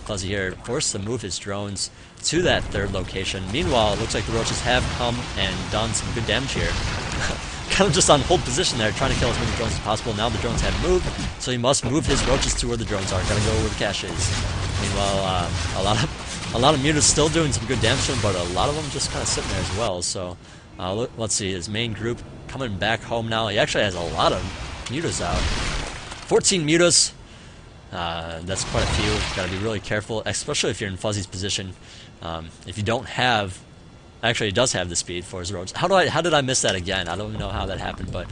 Fuzzy here forced to move his drones to that 3rd location. Meanwhile, it looks like the roaches have come and done some good damage here. Kind of just on hold position there, trying to kill as many drones as possible. Now the drones have moved, so he must move his roaches to where the drones are. Gotta go where the cache is. Meanwhile, a lot of mutas still doing some good damage to him, but a lot of them just kind of sitting there as well. So let's see, his main group coming back home now. He actually has a lot of mutas out. 14 mutas. That's quite a few. Got to be really careful, especially if you're in Fuzzy's position. If you don't have, actually, he does have the speed for his roaches. How did I miss that again? I don't know how that happened, but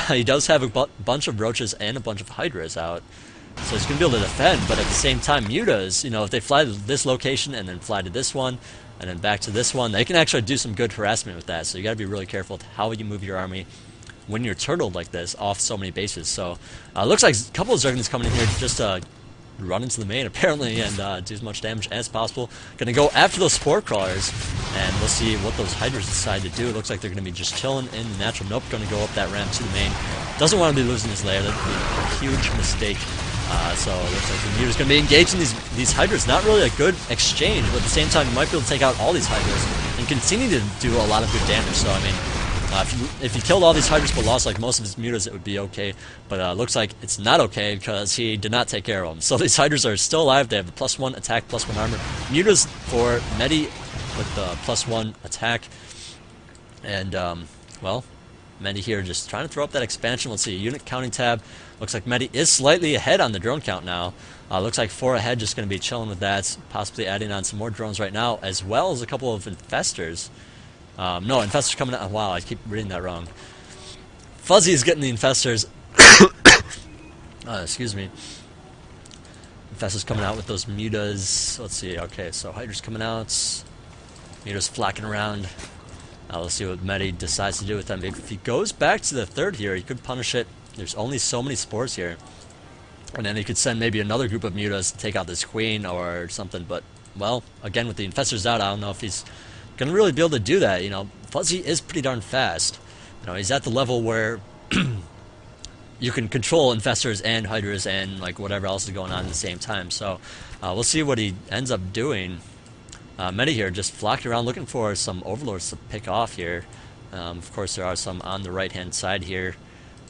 he does have a bunch of roaches and a bunch of hydras out, so he's gonna be able to defend. But at the same time, mutas, you know, if they fly to this location and then fly to this one and then back to this one, they can actually do some good harassment with that. So you got to be really careful with how you move your army when you're turtled like this off so many bases. So looks like a couple of Zerglings coming in here just to run into the main apparently and do as much damage as possible. Gonna go after those spore crawlers, and we'll see what those hydras decide to do. It looks like they're gonna be just chilling in the natural. Nope, gonna go up that ramp to the main. Doesn't want to be losing his lair. That'd be a huge mistake. So it looks like the muta's gonna be engaging these hydras. Not really a good exchange, but at the same time you might be able to take out all these hydras and continue to do a lot of good damage. So I mean, if you killed all these hydras but lost like most of his mutas, it would be okay. But looks like it's not okay because he did not take care of them. So these hydras are still alive. They have the +1 attack, +1 armor. Mutas for Medi with the +1 attack. And, well, Medi here just trying to throw up that expansion. Let's see, unit counting tab. Looks like Medi is slightly ahead on the drone count now. Looks like 4 ahead, just going to be chilling with that. Possibly adding on some more drones right now, as well as a couple of infestors. No, infestors coming out. Wow, I keep reading that wrong. Fuzzy is getting the infestors. Excuse me. Infestors coming out with those mutas. Let's see. Okay, so Hydra's coming out. Mutas flacking around. Let's see what Medi decides to do with them. If he goes back to the 3rd here, he could punish it. There's only so many spores here. And then he could send maybe another group of mutas to take out this queen or something. But, well, again, with the infestors out, I don't know if he's gonna really be able to do that. You know, Fuzzy is pretty darn fast. You know, he's at the level where you can control infestors and hydras and like whatever else is going on at the same time. So we'll see what he ends up doing. Medi here just flocking around looking for some overlords to pick off here. Of course, there are some on the right hand side here,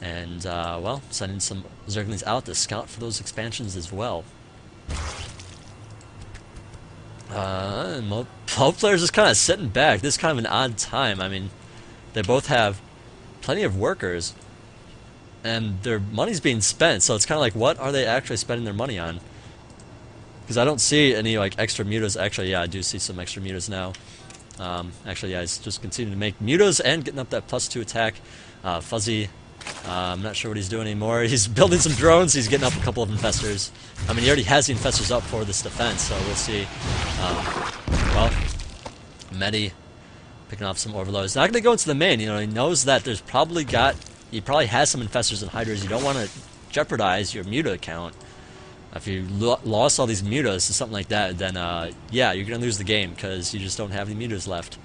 and well, sending some Zerglings out to scout for those expansions as well. Both players just kind of sitting back. This is kind of an odd time. I mean, they both have plenty of workers, and their money's being spent, so it's kind of like, what are they actually spending their money on? Because I don't see any like extra mutas. Actually, yeah, I do see some extra mutas now. Actually, yeah, he's just continuing to make mutas and getting up that +2 attack. Fuzzy, I'm not sure what he's doing anymore. He's building some drones. He's getting up a couple of infestors. I mean, he already has the infestors up for this defense, so we'll see. Well, Medi picking off some overloads. Not going to go into the main. You know, he knows that he probably has some infestors and hydras. You don't want to jeopardize your muta account. If you lost all these mutas to something like that, then yeah, you're going to lose the game because you just don't have any mutas left.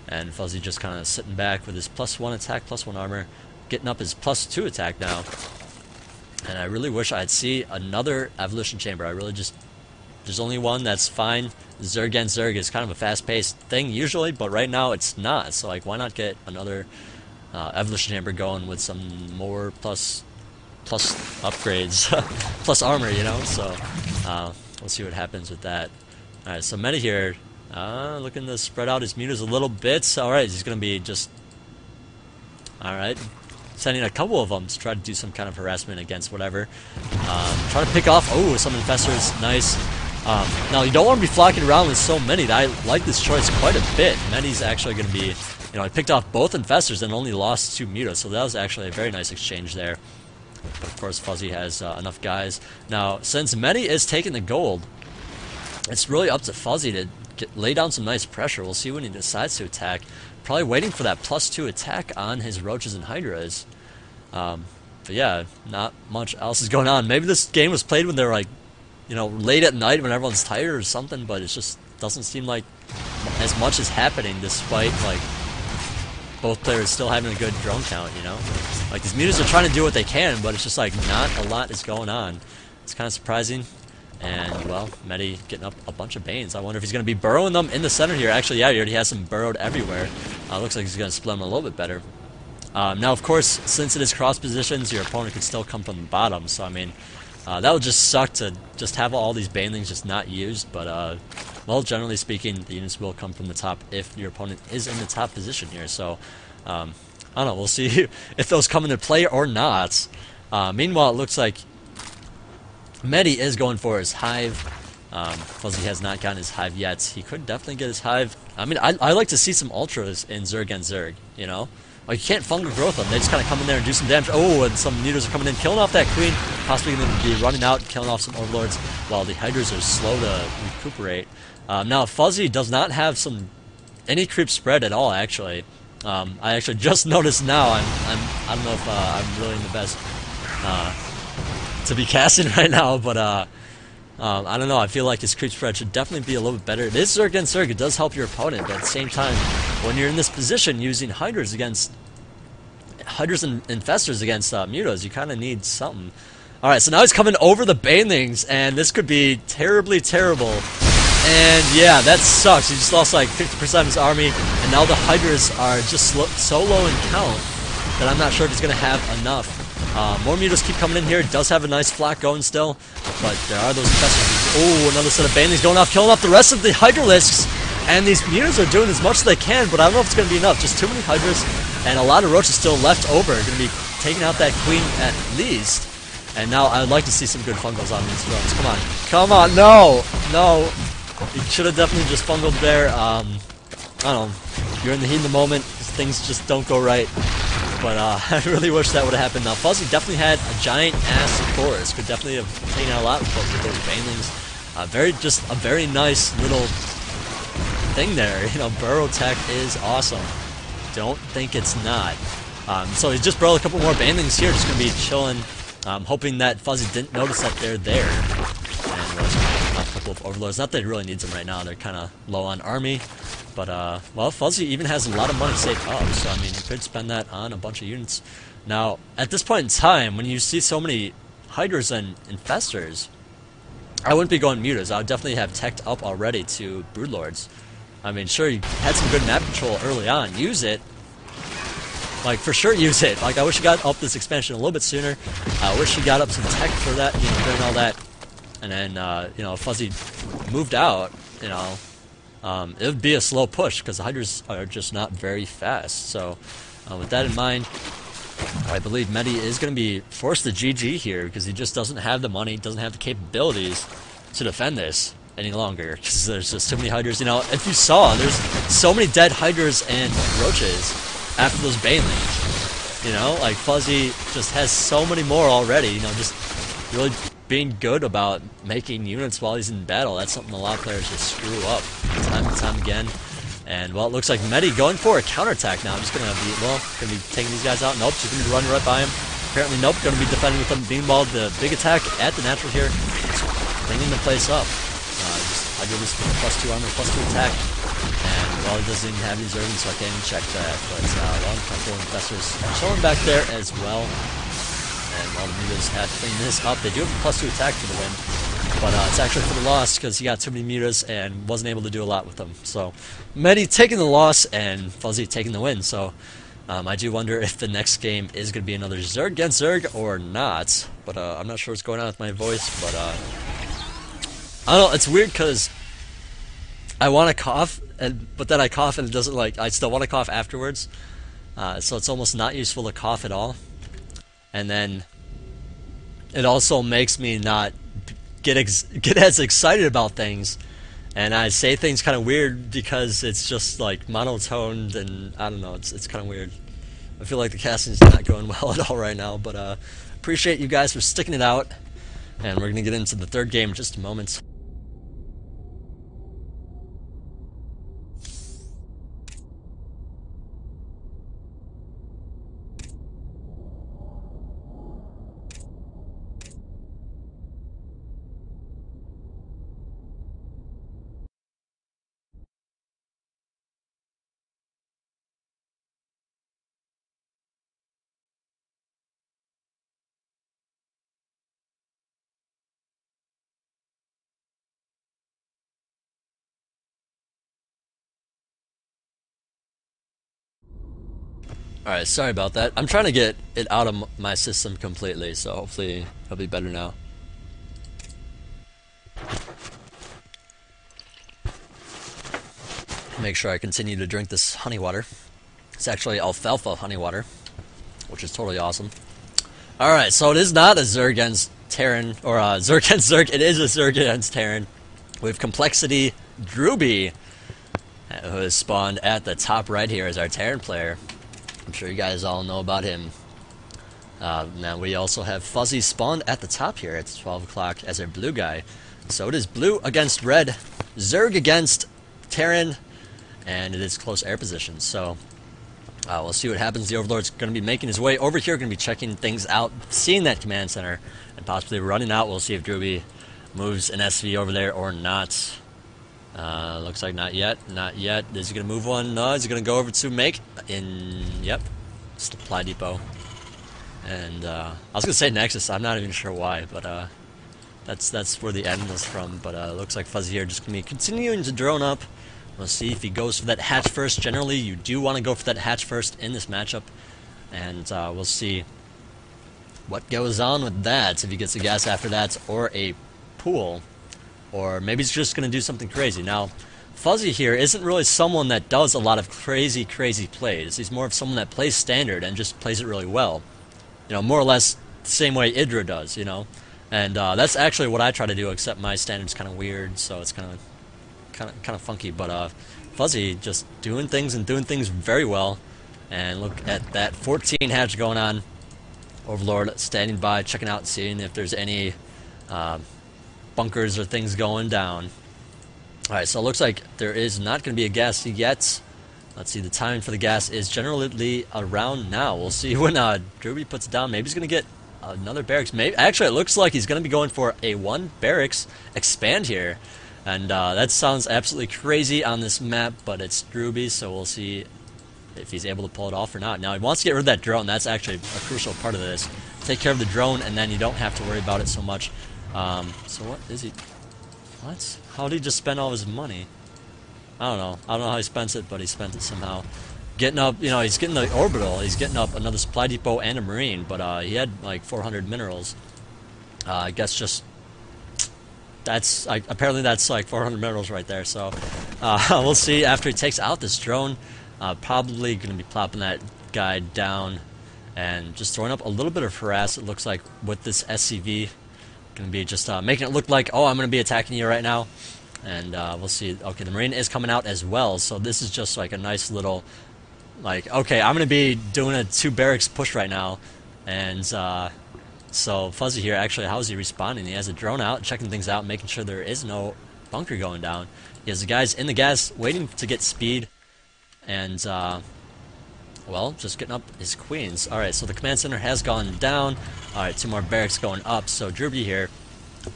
And Fuzzy just kind of sitting back with his +1 attack, +1 armor, getting up his +2 attack now. And I really wish I'd see another evolution chamber. I really just There's only one that's fine. Zerg against Zerg is kind of a fast-paced thing usually, but right now it's not. So like, why not get another evolution chamber going with some more plus upgrades, plus armor, you know? So we'll see what happens with that. All right, so Meta here, looking to spread out his mutas a little bit. All right, he's gonna be just sending a couple of them to try to do some kind of harassment against whatever. Try to pick off, some infestors, nice. Now, you don't want to be flocking around with so many. I like this choice quite a bit. Many's actually going to be, I picked off both infestors and only lost 2 mutas, so that was actually a very nice exchange there. But of course, Fuzzy has enough guys. Now, since Many is taking the gold, it's really up to Fuzzy to lay down some nice pressure. We'll see when he decides to attack. Probably waiting for that +2 attack on his Roaches and Hydras. But yeah, not much else is going on. Maybe this game was played when they were like, late at night when everyone's tired or something, but it just doesn't seem like as much is happening despite, like, both players still having a good drone count, Like, these mutas are trying to do what they can, but it's just like not a lot is going on. It's kind of surprising. And, well, Medi getting up a bunch of Banes. I wonder if he's going to be burrowing them in the center here. Actually, yeah, he already has them burrowed everywhere. Looks like he's going to split them a little bit better. Now, of course, since it is cross positions, your opponent can still come from the bottom. So, I mean, that would just suck to just have all these banelings just not used. But, well, generally speaking, the units will come from the top if your opponent is in the top position here. So, I don't know. We'll see if those come into play or not. Meanwhile, it looks like Medi is going for his hive. Fuzzy has not gotten his hive yet. He could definitely get his hive. I mean, I like to see some ultras in Zerg and Zerg, Like, you can't fungal growth them. They just kind of come in there and do some damage. Oh, and some mutas are coming in, killing off that queen. Possibly going to be running out, killing off some overlords, while the hydras are slow to recuperate. Now, Fuzzy does not have any creep spread at all, actually. I actually just noticed now. I don't know if I'm really in the best to be casting right now, but I don't know. I feel like his creep spread should definitely be a little bit better. It is Zerg against Zerg. It does help your opponent, but at the same time, when you're in this position using Hydras and Infestors against Mutas, you kind of need something. Alright, so now he's coming over the Banelings, and this could be terribly terrible. And yeah, that sucks. He just lost like 50% of his army, and now the Hydras are just so low in count that I'm not sure if he's going to have enough. More mutas keep coming in here. It does have a nice flock going still, but there are those infestors. Oh, another set of banelings going off, killing off the rest of the Hydralisks. And these mutas are doing as much as they can, but I don't know if it's going to be enough. Just too many Hydras, and a lot of Roaches still left over. Going to be taking out that queen at least. And now I'd like to see some good fungals on these drones. Come on. Come on. No. No. You should have definitely just fungled there. I don't know. You're in the heat of the moment. Things just don't go right. But I really wish that would have happened. Now, Fuzzy definitely had a giant-ass chorus. Could definitely have taken out a lot with those banelings. Just a very nice little thing there. Burrow tech is awesome. Don't think it's not. So he's just burrowed a couple more banelings here. Just going to be chilling. Hoping that Fuzzy didn't notice that they're there. And we'll just a couple of overlords. Not that he really needs them right now. They're kind of low on army. But, well, Fuzzy even has a lot of money saved up, so, I mean, he could spend that on a bunch of units. Now, at this point in time, when you see so many Hydras and Infestors, I wouldn't be going mutas. I would definitely have teched up already to Broodlords. I mean, sure, you had some good map control early on. Use it. Like, for sure, use it. Like, I wish you got up this expansion a little bit sooner. I wish you got up some tech for that, during all that. And then, Fuzzy moved out, it would be a slow push because the Hydras are just not very fast. So, with that in mind, I believe Medi is going to be forced to GG here because he just doesn't have the money, doesn't have the capabilities to defend this any longer because there's just too many Hydras. If you saw, there's so many dead Hydras and Roaches after those Banelings. Like Fuzzy just has so many more already. Just really being good about making units while he's in battle. That's something a lot of players just screw up time and time again. And, well, it looks like Medi going for a counterattack now. Just going to be taking these guys out. Nope, just going to be running right by him. Apparently, nope, going to be defending with them. Beanball, the big attack at the natural here. Just bringing the place up. I give this +2 armor, +2 attack. And, well, he doesn't even have these urgent, so I can't even check that. But, well, a couple of investors chilling back there as well. And while the mutas have cleaned this up, they do have a +2 attack for the win. but it's actually for the loss because he got too many mutas and wasn't able to do a lot with them. So Medi taking the loss and Fuzzy taking the win. So I do wonder if the next game is going to be another Zerg against Zerg or not. But I'm not sure what's going on with my voice. But I don't know. It's weird because I want to cough, but then I cough and it doesn't I still want to cough afterwards. So it's almost not useful to cough at all. And then it also makes me not get as excited about things, and I say things kind of weird because it's just like monotoned, and I don't know, it's kind of weird. I feel like the casting's not going well at all right now, but appreciate you guys for sticking it out, and we're gonna get into the third game in just a moment. Alright, sorry about that. I'm trying to get it out of my system completely, so hopefully it'll be better now. Make sure I continue to drink this honey water. It's actually alfalfa honey water, which is totally awesome. Alright, so it is not a Zerg against Terran, or Zerg against Zerg, it is a Zerg against Terran. With Complexity Drewby, who is spawned at the top right here as our Terran player. I'm sure you guys all know about him. Now we also have Fuzzy spawned at the top here at 12 o'clock as our blue guy. So it is blue against red, Zerg against Terran, and it is close air position. So we'll see what happens. The Overlord's going to be making his way over here, going to be checking things out, seeing that command center, and possibly running out. We'll see if Drewby moves an SV over there or not. Looks like not yet. Not yet. Is he going to move one? No. Is he going to go over to make in? Yep. Supply depot. And I was going to say Nexus. I'm not even sure why, but that's where the end was from. But looks like Fuzzy here just going to be continuing to drone up. We'll see if he goes for that hatch first. Generally, you do want to go for that hatch first in this matchup, and we'll see what goes on with that. If he gets a gas after that, or a pool. Or maybe he's just going to do something crazy. Now, Fuzzy here isn't really someone that does a lot of crazy plays. He's more of someone that plays standard and just plays it really well. You know, more or less the same way Idra does, you know. And that's actually what I try to do, except my standard's kind of weird, so it's kind of funky. But Fuzzy just doing things and doing things very well. And look at that 14 hatch going on. Overlord standing by, checking out, seeing if there's any bunkers or things going down. Alright, so it looks like there is not going to be a gas yet. Let's see, the timing for the gas is generally around now. We'll see when Drewby puts it down. Maybe he's going to get another barracks. Maybe actually, it looks like he's going to be going for a 1 barracks expand here. And that sounds absolutely crazy on this map, but it's Drewby, so we'll see if he's able to pull it off or not. Now, he wants to get rid of that drone. That's actually a crucial part of this. Take care of the drone, and then you don't have to worry about it so much. So what is he? What? How did he just spend all his money? I don't know. I don't know how he spent it, but he spent it somehow. Getting up, you know, he's getting the orbital. He's getting up another supply depot and a marine, but he had like 400 minerals. I guess just that's apparently that's like 400 minerals right there. So we'll see after he takes out this drone. Probably going to be plopping that guy down and just throwing up a little bit of harass. It looks like with this SCV. Going to be just making it look like, oh, I'm going to be attacking you right now. And we'll see. Okay, the Marine is coming out as well. So this is just like a nice little, like, okay, I'm going to be doing a 2 barracks push right now. And so Fuzzy here, actually, how is he responding? He has a drone out, checking things out, making sure there is no bunker going down. He has the guys in the gas waiting to get speed. And, well, just getting up his queens. Alright, so the command center has gone down. Alright, 2 more barracks going up. So Drewby here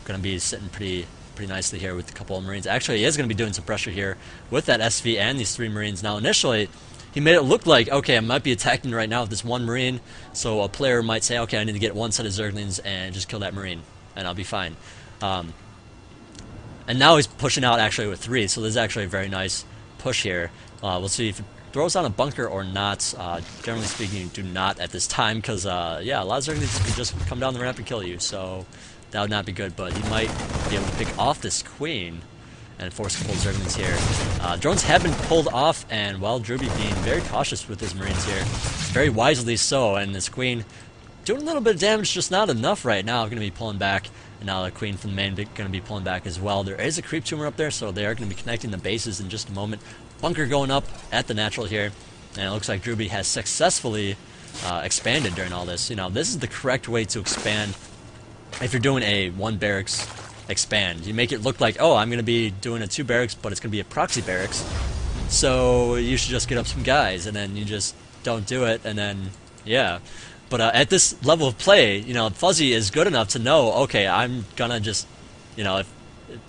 going to be sitting pretty nicely here with a couple of Marines. Actually, he is going to be doing some pressure here with that SV and these 3 Marines. Now, initially, he made it look like, okay, I might be attacking right now with this 1 Marine. So a player might say, okay, I need to get 1 set of Zerglings and just kill that Marine, and I'll be fine. And now he's pushing out actually with 3, so this is actually a very nice push here. We'll see if it throws on a bunker or not. Generally speaking, do not at this time, because, yeah, a lot of Zerglings could just come down the ramp and kill you, so that would not be good, but he might be able to pick off this queen and force a couple of Zerglings here. Drones have been pulled off, and, well, Druby being very cautious with his Marines here. Very wisely so, and this queen doing a little bit of damage, just not enough right now. Going to be pulling back, and now the queen from the main going to be pulling back as well. There is a creep tumor up there, so they are going to be connecting the bases in just a moment. Bunker going up at the natural here, and it looks like Druby has successfully expanded during all this. You know, this is the correct way to expand if you're doing a 1 barracks expand. You make it look like, oh, I'm going to be doing a 2 barracks, but it's going to be a proxy barracks, so you should just get up some guys, and then you just don't do it, and then, yeah. But at this level of play, you know, Fuzzy is good enough to know, okay, I'm gonna just, you know, if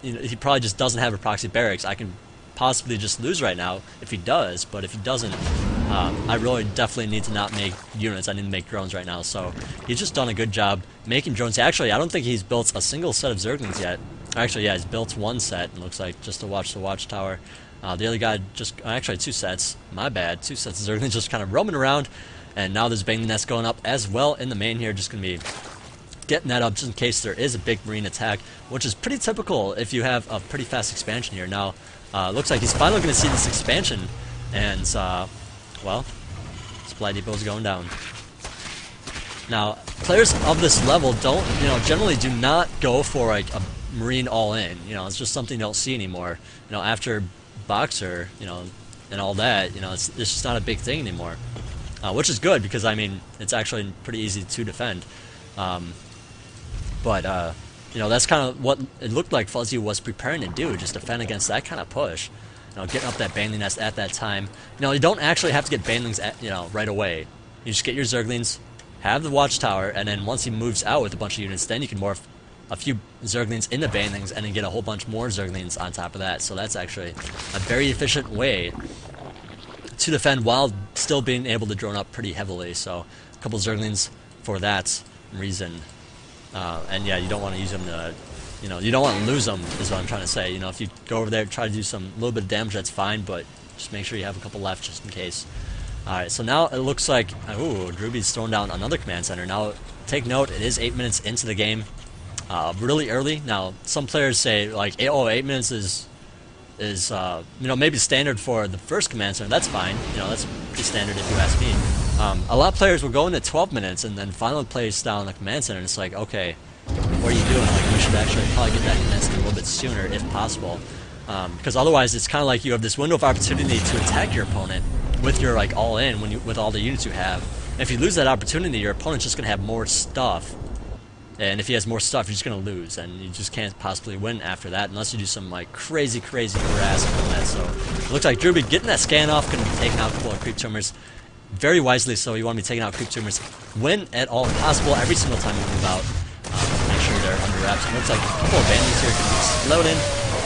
you know, he probably just doesn't have a proxy barracks, I can possibly just lose right now if he does, but if he doesn't, I really definitely need to not make units, I need to make drones right now, so he's just done a good job making drones. Actually, I don't think he's built a single set of Zerglings yet. Actually, yeah, he's built 1 set, it looks like, just to watch the watchtower. The other guy just, actually 2 sets, my bad, 2 sets of Zerglings just kind of roaming around. And now there's Banging Nest going up as well in the main here, just going to be getting that up just in case there is a big Marine attack, which is pretty typical if you have a pretty fast expansion here. Now, looks like he's finally going to see this expansion, and, well, Supply Depot is going down. Now, players of this level don't, you know, generally do not go for, like, a Marine all-in. You know, it's just something you don't see anymore. You know, after Boxer, you know, and all that, you know, it's just not a big thing anymore. Which is good, because, I mean, it's actually pretty easy to defend. But, you know, that's kind of what it looked like Fuzzy was preparing to do, just defend against that kind of push. You know, getting up that Baneling Nest at that time. You know, you don't actually have to get Banelings, you know, right away. You just get your Zerglings, have the Watchtower, and then once he moves out with a bunch of units, then you can morph a few Zerglings into Banelings, and then get a whole bunch more Zerglings on top of that. So that's actually a very efficient way to defend while still being able to drone up pretty heavily. So a couple Zerglings for that reason. And yeah, you don't want to use them to, you know, you don't want to lose them, is what I'm trying to say. You know, if you go over there, try to do some little bit of damage, that's fine, but just make sure you have a couple left just in case. Alright, so now it looks like, ooh, Druby's throwing down another command center. Now, take note, it is 8 minutes into the game. Really early. Now, some players say, like, oh, 8 minutes is you know, maybe standard for the first command center. That's fine. You know, that's pretty standard if you ask me. A lot of players will go into 12 minutes and then finally place down the command center, and it's like, okay, what are you doing? Like, we should actually probably get that command center a little bit sooner if possible. Because otherwise it's kind of like you have this window of opportunity to attack your opponent with your, like, all-in, with all the units you have. And if you lose that opportunity, your opponent's just going to have more stuff. And if he has more stuff, you're just going to lose, and you just can't possibly win after that unless you do some, like, crazy harassing on that. So it looks like Druby getting that scan off, going to be taking out a couple of creep tumors. Very wisely so, you want to be taking out creep tumors when at all possible, every single time you move out. Make sure they're under wraps. It looks like a couple of bandits here can explode in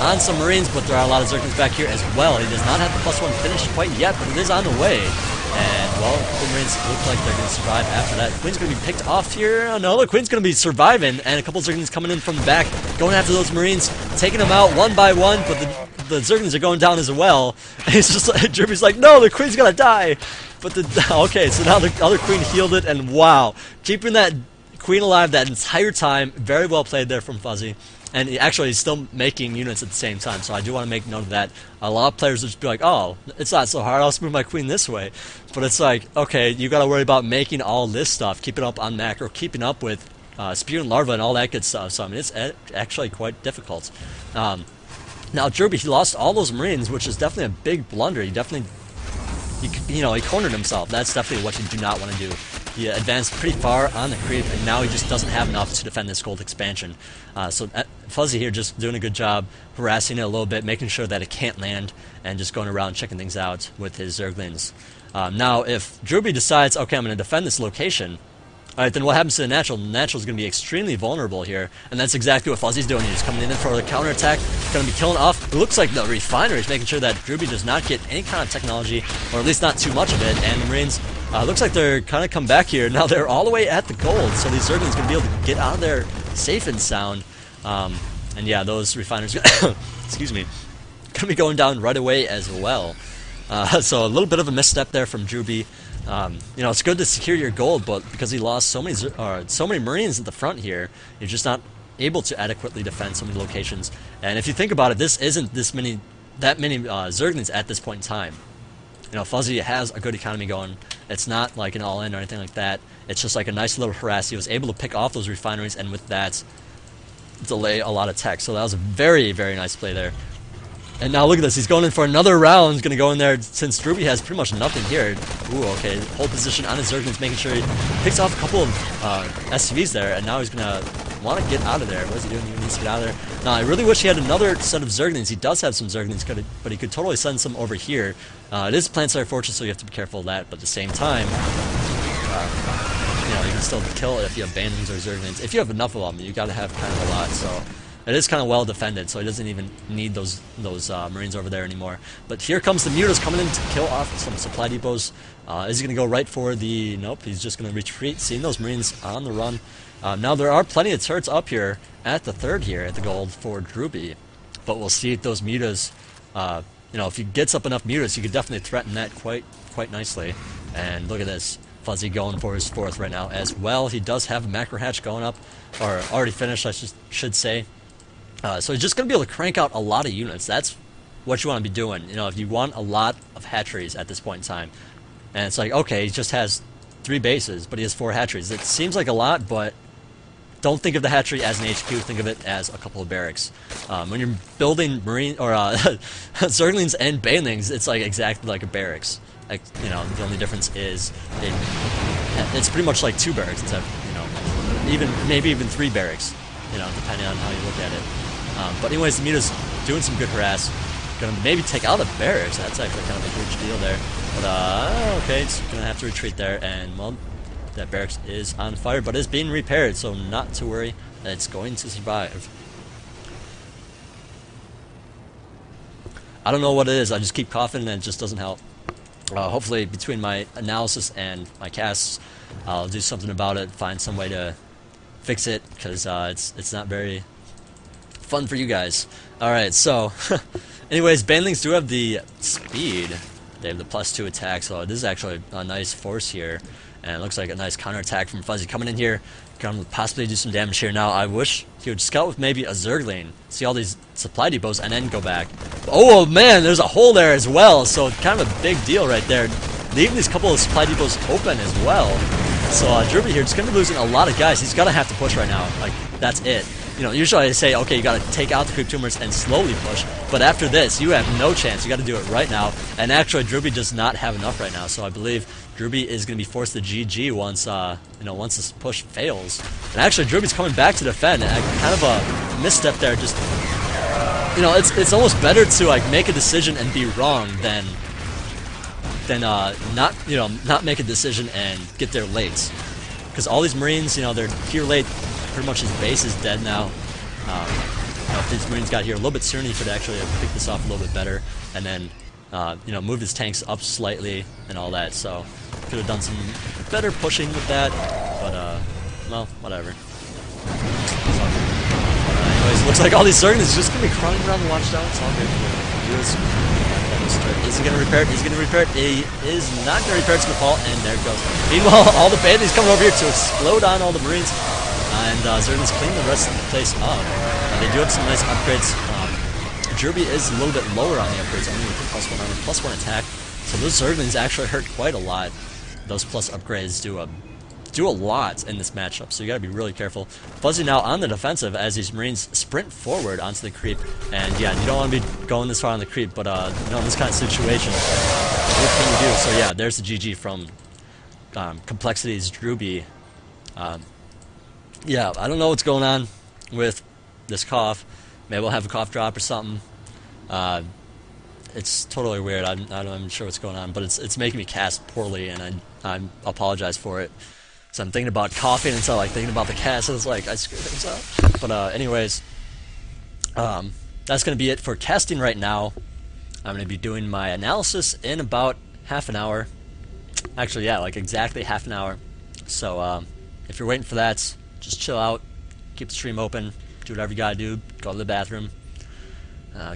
on some Marines, but there are a lot of Zerglings back here as well. He does not have the +1 finish quite yet, but it is on the way. And, well, a couple Marines look like they're going to survive after that. Queen's going to be picked off here. Oh, no, the Queen's going to be surviving, and a couple Zerglings coming in from the back, going after those Marines, taking them out one by one, but the Zerglings are going down as well. And it's just like, Druby's like, no, the Queen's going to die. But okay, so now the other Queen healed it, and wow, keeping that Queen alive that entire time. Very well played there from Fuzzy. And actually, he's still making units at the same time, so I do want to make note of that. A lot of players will just be like, oh, it's not so hard, I'll just move my Queen this way. But it's like, okay, you got to worry about making all this stuff, keeping up on macro, keeping up with spewing larva and all that good stuff. So, I mean, it's actually quite difficult. Now, Druby, he lost all those Marines, which is definitely a big blunder. He definitely, you know, he cornered himself. That's definitely what you do not want to do. He advanced pretty far on the creep, and now he just doesn't have enough to defend this gold expansion. So Fuzzy here just doing a good job harassing it a little bit, making sure that it can't land, and just going around checking things out with his Zerglings. Now, if Druby decides, okay, I'm going to defend this location, alright, then what happens to the Natural? The Natural is going to be extremely vulnerable here, and that's exactly what Fuzzy's doing. He's coming in for the counterattack, going to be killing off. It looks like the Refinery is making sure that Druby does not get any kind of technology, or at least not too much of it, and the Marines, looks like they're kind of come back here. Now they're all the way at the gold, so these Zerglings going to be able to get out of there safe and sound. And yeah, those refiners, excuse me, gonna be going down right away as well. So a little bit of a misstep there from Druby. You know, it's good to secure your gold, but because he lost so many Marines at the front here, you're just not able to adequately defend so many locations. And if you think about it, this isn't that many Zerglings at this point in time. You know, Fuzzy has a good economy going. It's not like an all-in or anything like that. It's just like a nice little harass. He was able to pick off those refineries, and with that, delay a lot of tech. So that was a very, very nice play there. And now look at this. He's going in for another round. He's going to go in there since Druby has pretty much nothing here. Ooh, okay. Hold position on his Zerglings, making sure he picks off a couple of SCVs there. And now he's going to want to get out of there. What is he doing? He needs to get out of there. Now, I really wish he had another set of Zerglings. He does have some Zerglings, but he could totally send some over here. It is Planetary Fortress, so you have to be careful of that. But at the same time, you know, you can still kill it if you have Bandings or Zerglings. If you have enough of them, you got to have kind of a lot. So it is kind of well defended, so he doesn't even need those Marines over there anymore. But here comes the Mutas coming in to kill off some supply depots. Is he going to go right for the... Nope, he's just going to retreat, seeing those Marines on the run. Now there are plenty of turrets up here at the third here at the gold for Druby. But we'll see if those Mutas... you know, if he gets up enough Mutas, you could definitely threaten that quite nicely. And look at this. Fuzzy going for his fourth right now as well. He does have a macro hatch going up, or already finished, I should say. So he's just going to be able to crank out a lot of units. That's what you want to be doing. You know, if you want a lot of hatcheries at this point in time. And it's like, okay, he just has 3 bases, but he has 4 hatcheries. It seems like a lot, but don't think of the hatchery as an HQ. Think of it as a couple of barracks. When you're building Marine or Zerglings and Banelings, it's like exactly like a barracks. Like, you know, the only difference is it's pretty much like 2 barracks instead of, you know, maybe even 3 barracks. You know, depending on how you look at it. But anyways, the Muta's doing some good harass. Gonna maybe take out the barracks. That's actually kind of a huge deal there. But okay, it's gonna have to retreat there, and well, that barracks is on fire, but is being repaired, so not to worry. It's going to survive. I don't know what it is. I just keep coughing, and it just doesn't help. Hopefully, between my analysis and my casts, I'll do something about it. Find some way to fix it, because it's not very fun for you guys. Alright, so anyways, Banelings do have the speed. They have the +2 attack, so this is actually a nice force here. And it looks like a nice counterattack from Fuzzy coming in here. Gonna possibly do some damage here. Now, I wish he would scout with maybe a Zergling, see all these supply depots, and then go back. Oh man, there's a hole there as well, so kind of a big deal right there. Leaving these couple of supply depots open as well. So Druby here just going to be losing a lot of guys. He's going to have to push right now. Like, that's it. You know, usually I say, okay, you got to take out the creep tumors and slowly push. But after this, you have no chance. You got to do it right now. And actually, Druby does not have enough right now. So I believe Druby is going to be forced to GG once, you know, once this push fails. And actually, Druby's coming back to defend. Kind of a misstep there. Just, you know, it's almost better to like make a decision and be wrong than not make a decision and get there late. Because all these Marines, you know, they're here late. Pretty much his base is dead now. You know, if these Marines got here a little bit sooner, he could actually have picked this off a little bit better, and then you know, move his tanks up slightly and all that. So could have done some better pushing with that, but well, whatever. Anyways, looks like all these Zerglings is just gonna be crawling around the watchtower. It's all good. Is he going to repair it? He's going to repair it. He is not going to repair it. It's going to fall, and there it goes. Meanwhile, all the bandits coming over here to explode on all the Marines, and Zerglings clean the rest of the place up. They do have some nice upgrades. Druby is a little bit lower on the upgrades, only with the +1 armor, +1 attack. So those Zerglings actually hurt quite a lot. Those plus upgrades do a lot in this matchup, so you gotta be really careful. Fuzzy now on the defensive as these Marines sprint forward onto the creep, and yeah, you don't want to be going this far on the creep, but you know, in this kind of situation, what can you do? So yeah, there's the GG from Complexity's Druby. Yeah, I don't know what's going on with this cough. Maybe we'll have a cough drop or something. It's totally weird. I'm not even sure what's going on, but it's making me cast poorly, and I apologize for it. So I'm thinking about coughing and so like thinking about the cast, and it's like I screw things up. But anyways, that's gonna be it for casting right now. I'm gonna be doing my analysis in about half an hour. Actually, yeah, like exactly half an hour. So if you're waiting for that, just chill out, keep the stream open, do whatever you gotta do. Go to the bathroom,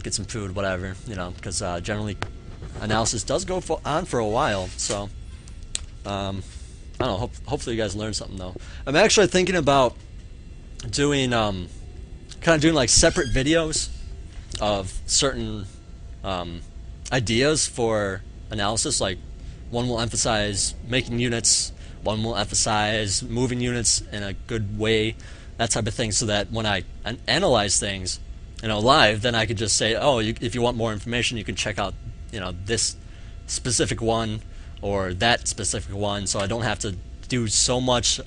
get some food, whatever, you know, because generally analysis does go on for a while. So I don't know. Hopefully you guys learned something though. I'm actually thinking about doing kind of doing like separate videos of certain ideas for analysis. Like one will emphasize making units, one will emphasize moving units in a good way, that type of thing, so that when I analyze things, you know, live, then I could just say, oh, if you want more information, you can check out, you know, this specific one or that specific one. So I don't have to do so much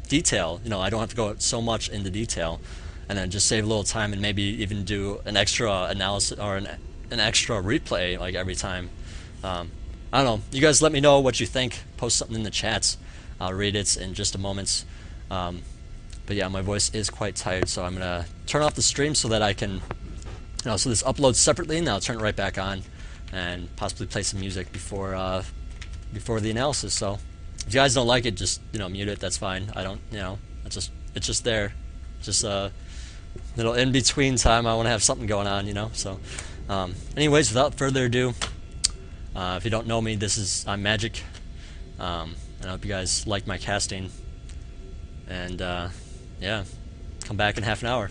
detail. You know, I don't have to go so much into detail, and then just save a little time and maybe even do an extra analysis or an extra replay like every time. I don't know. You guys let me know what you think. Post something in the chats. I'll read it in just a moment. But yeah, my voice is quite tired, so I'm gonna turn off the stream so that I can, you know, so this uploads separately, and I'll turn it right back on, and possibly play some music before the analysis. So if you guys don't like it, just, you know, mute it. That's fine. I don't, you know, it's just there, just a little in between time. I want to have something going on, you know. So, anyways, without further ado, if you don't know me, I'm Magic. And I hope you guys like my casting. And yeah, come back in half an hour.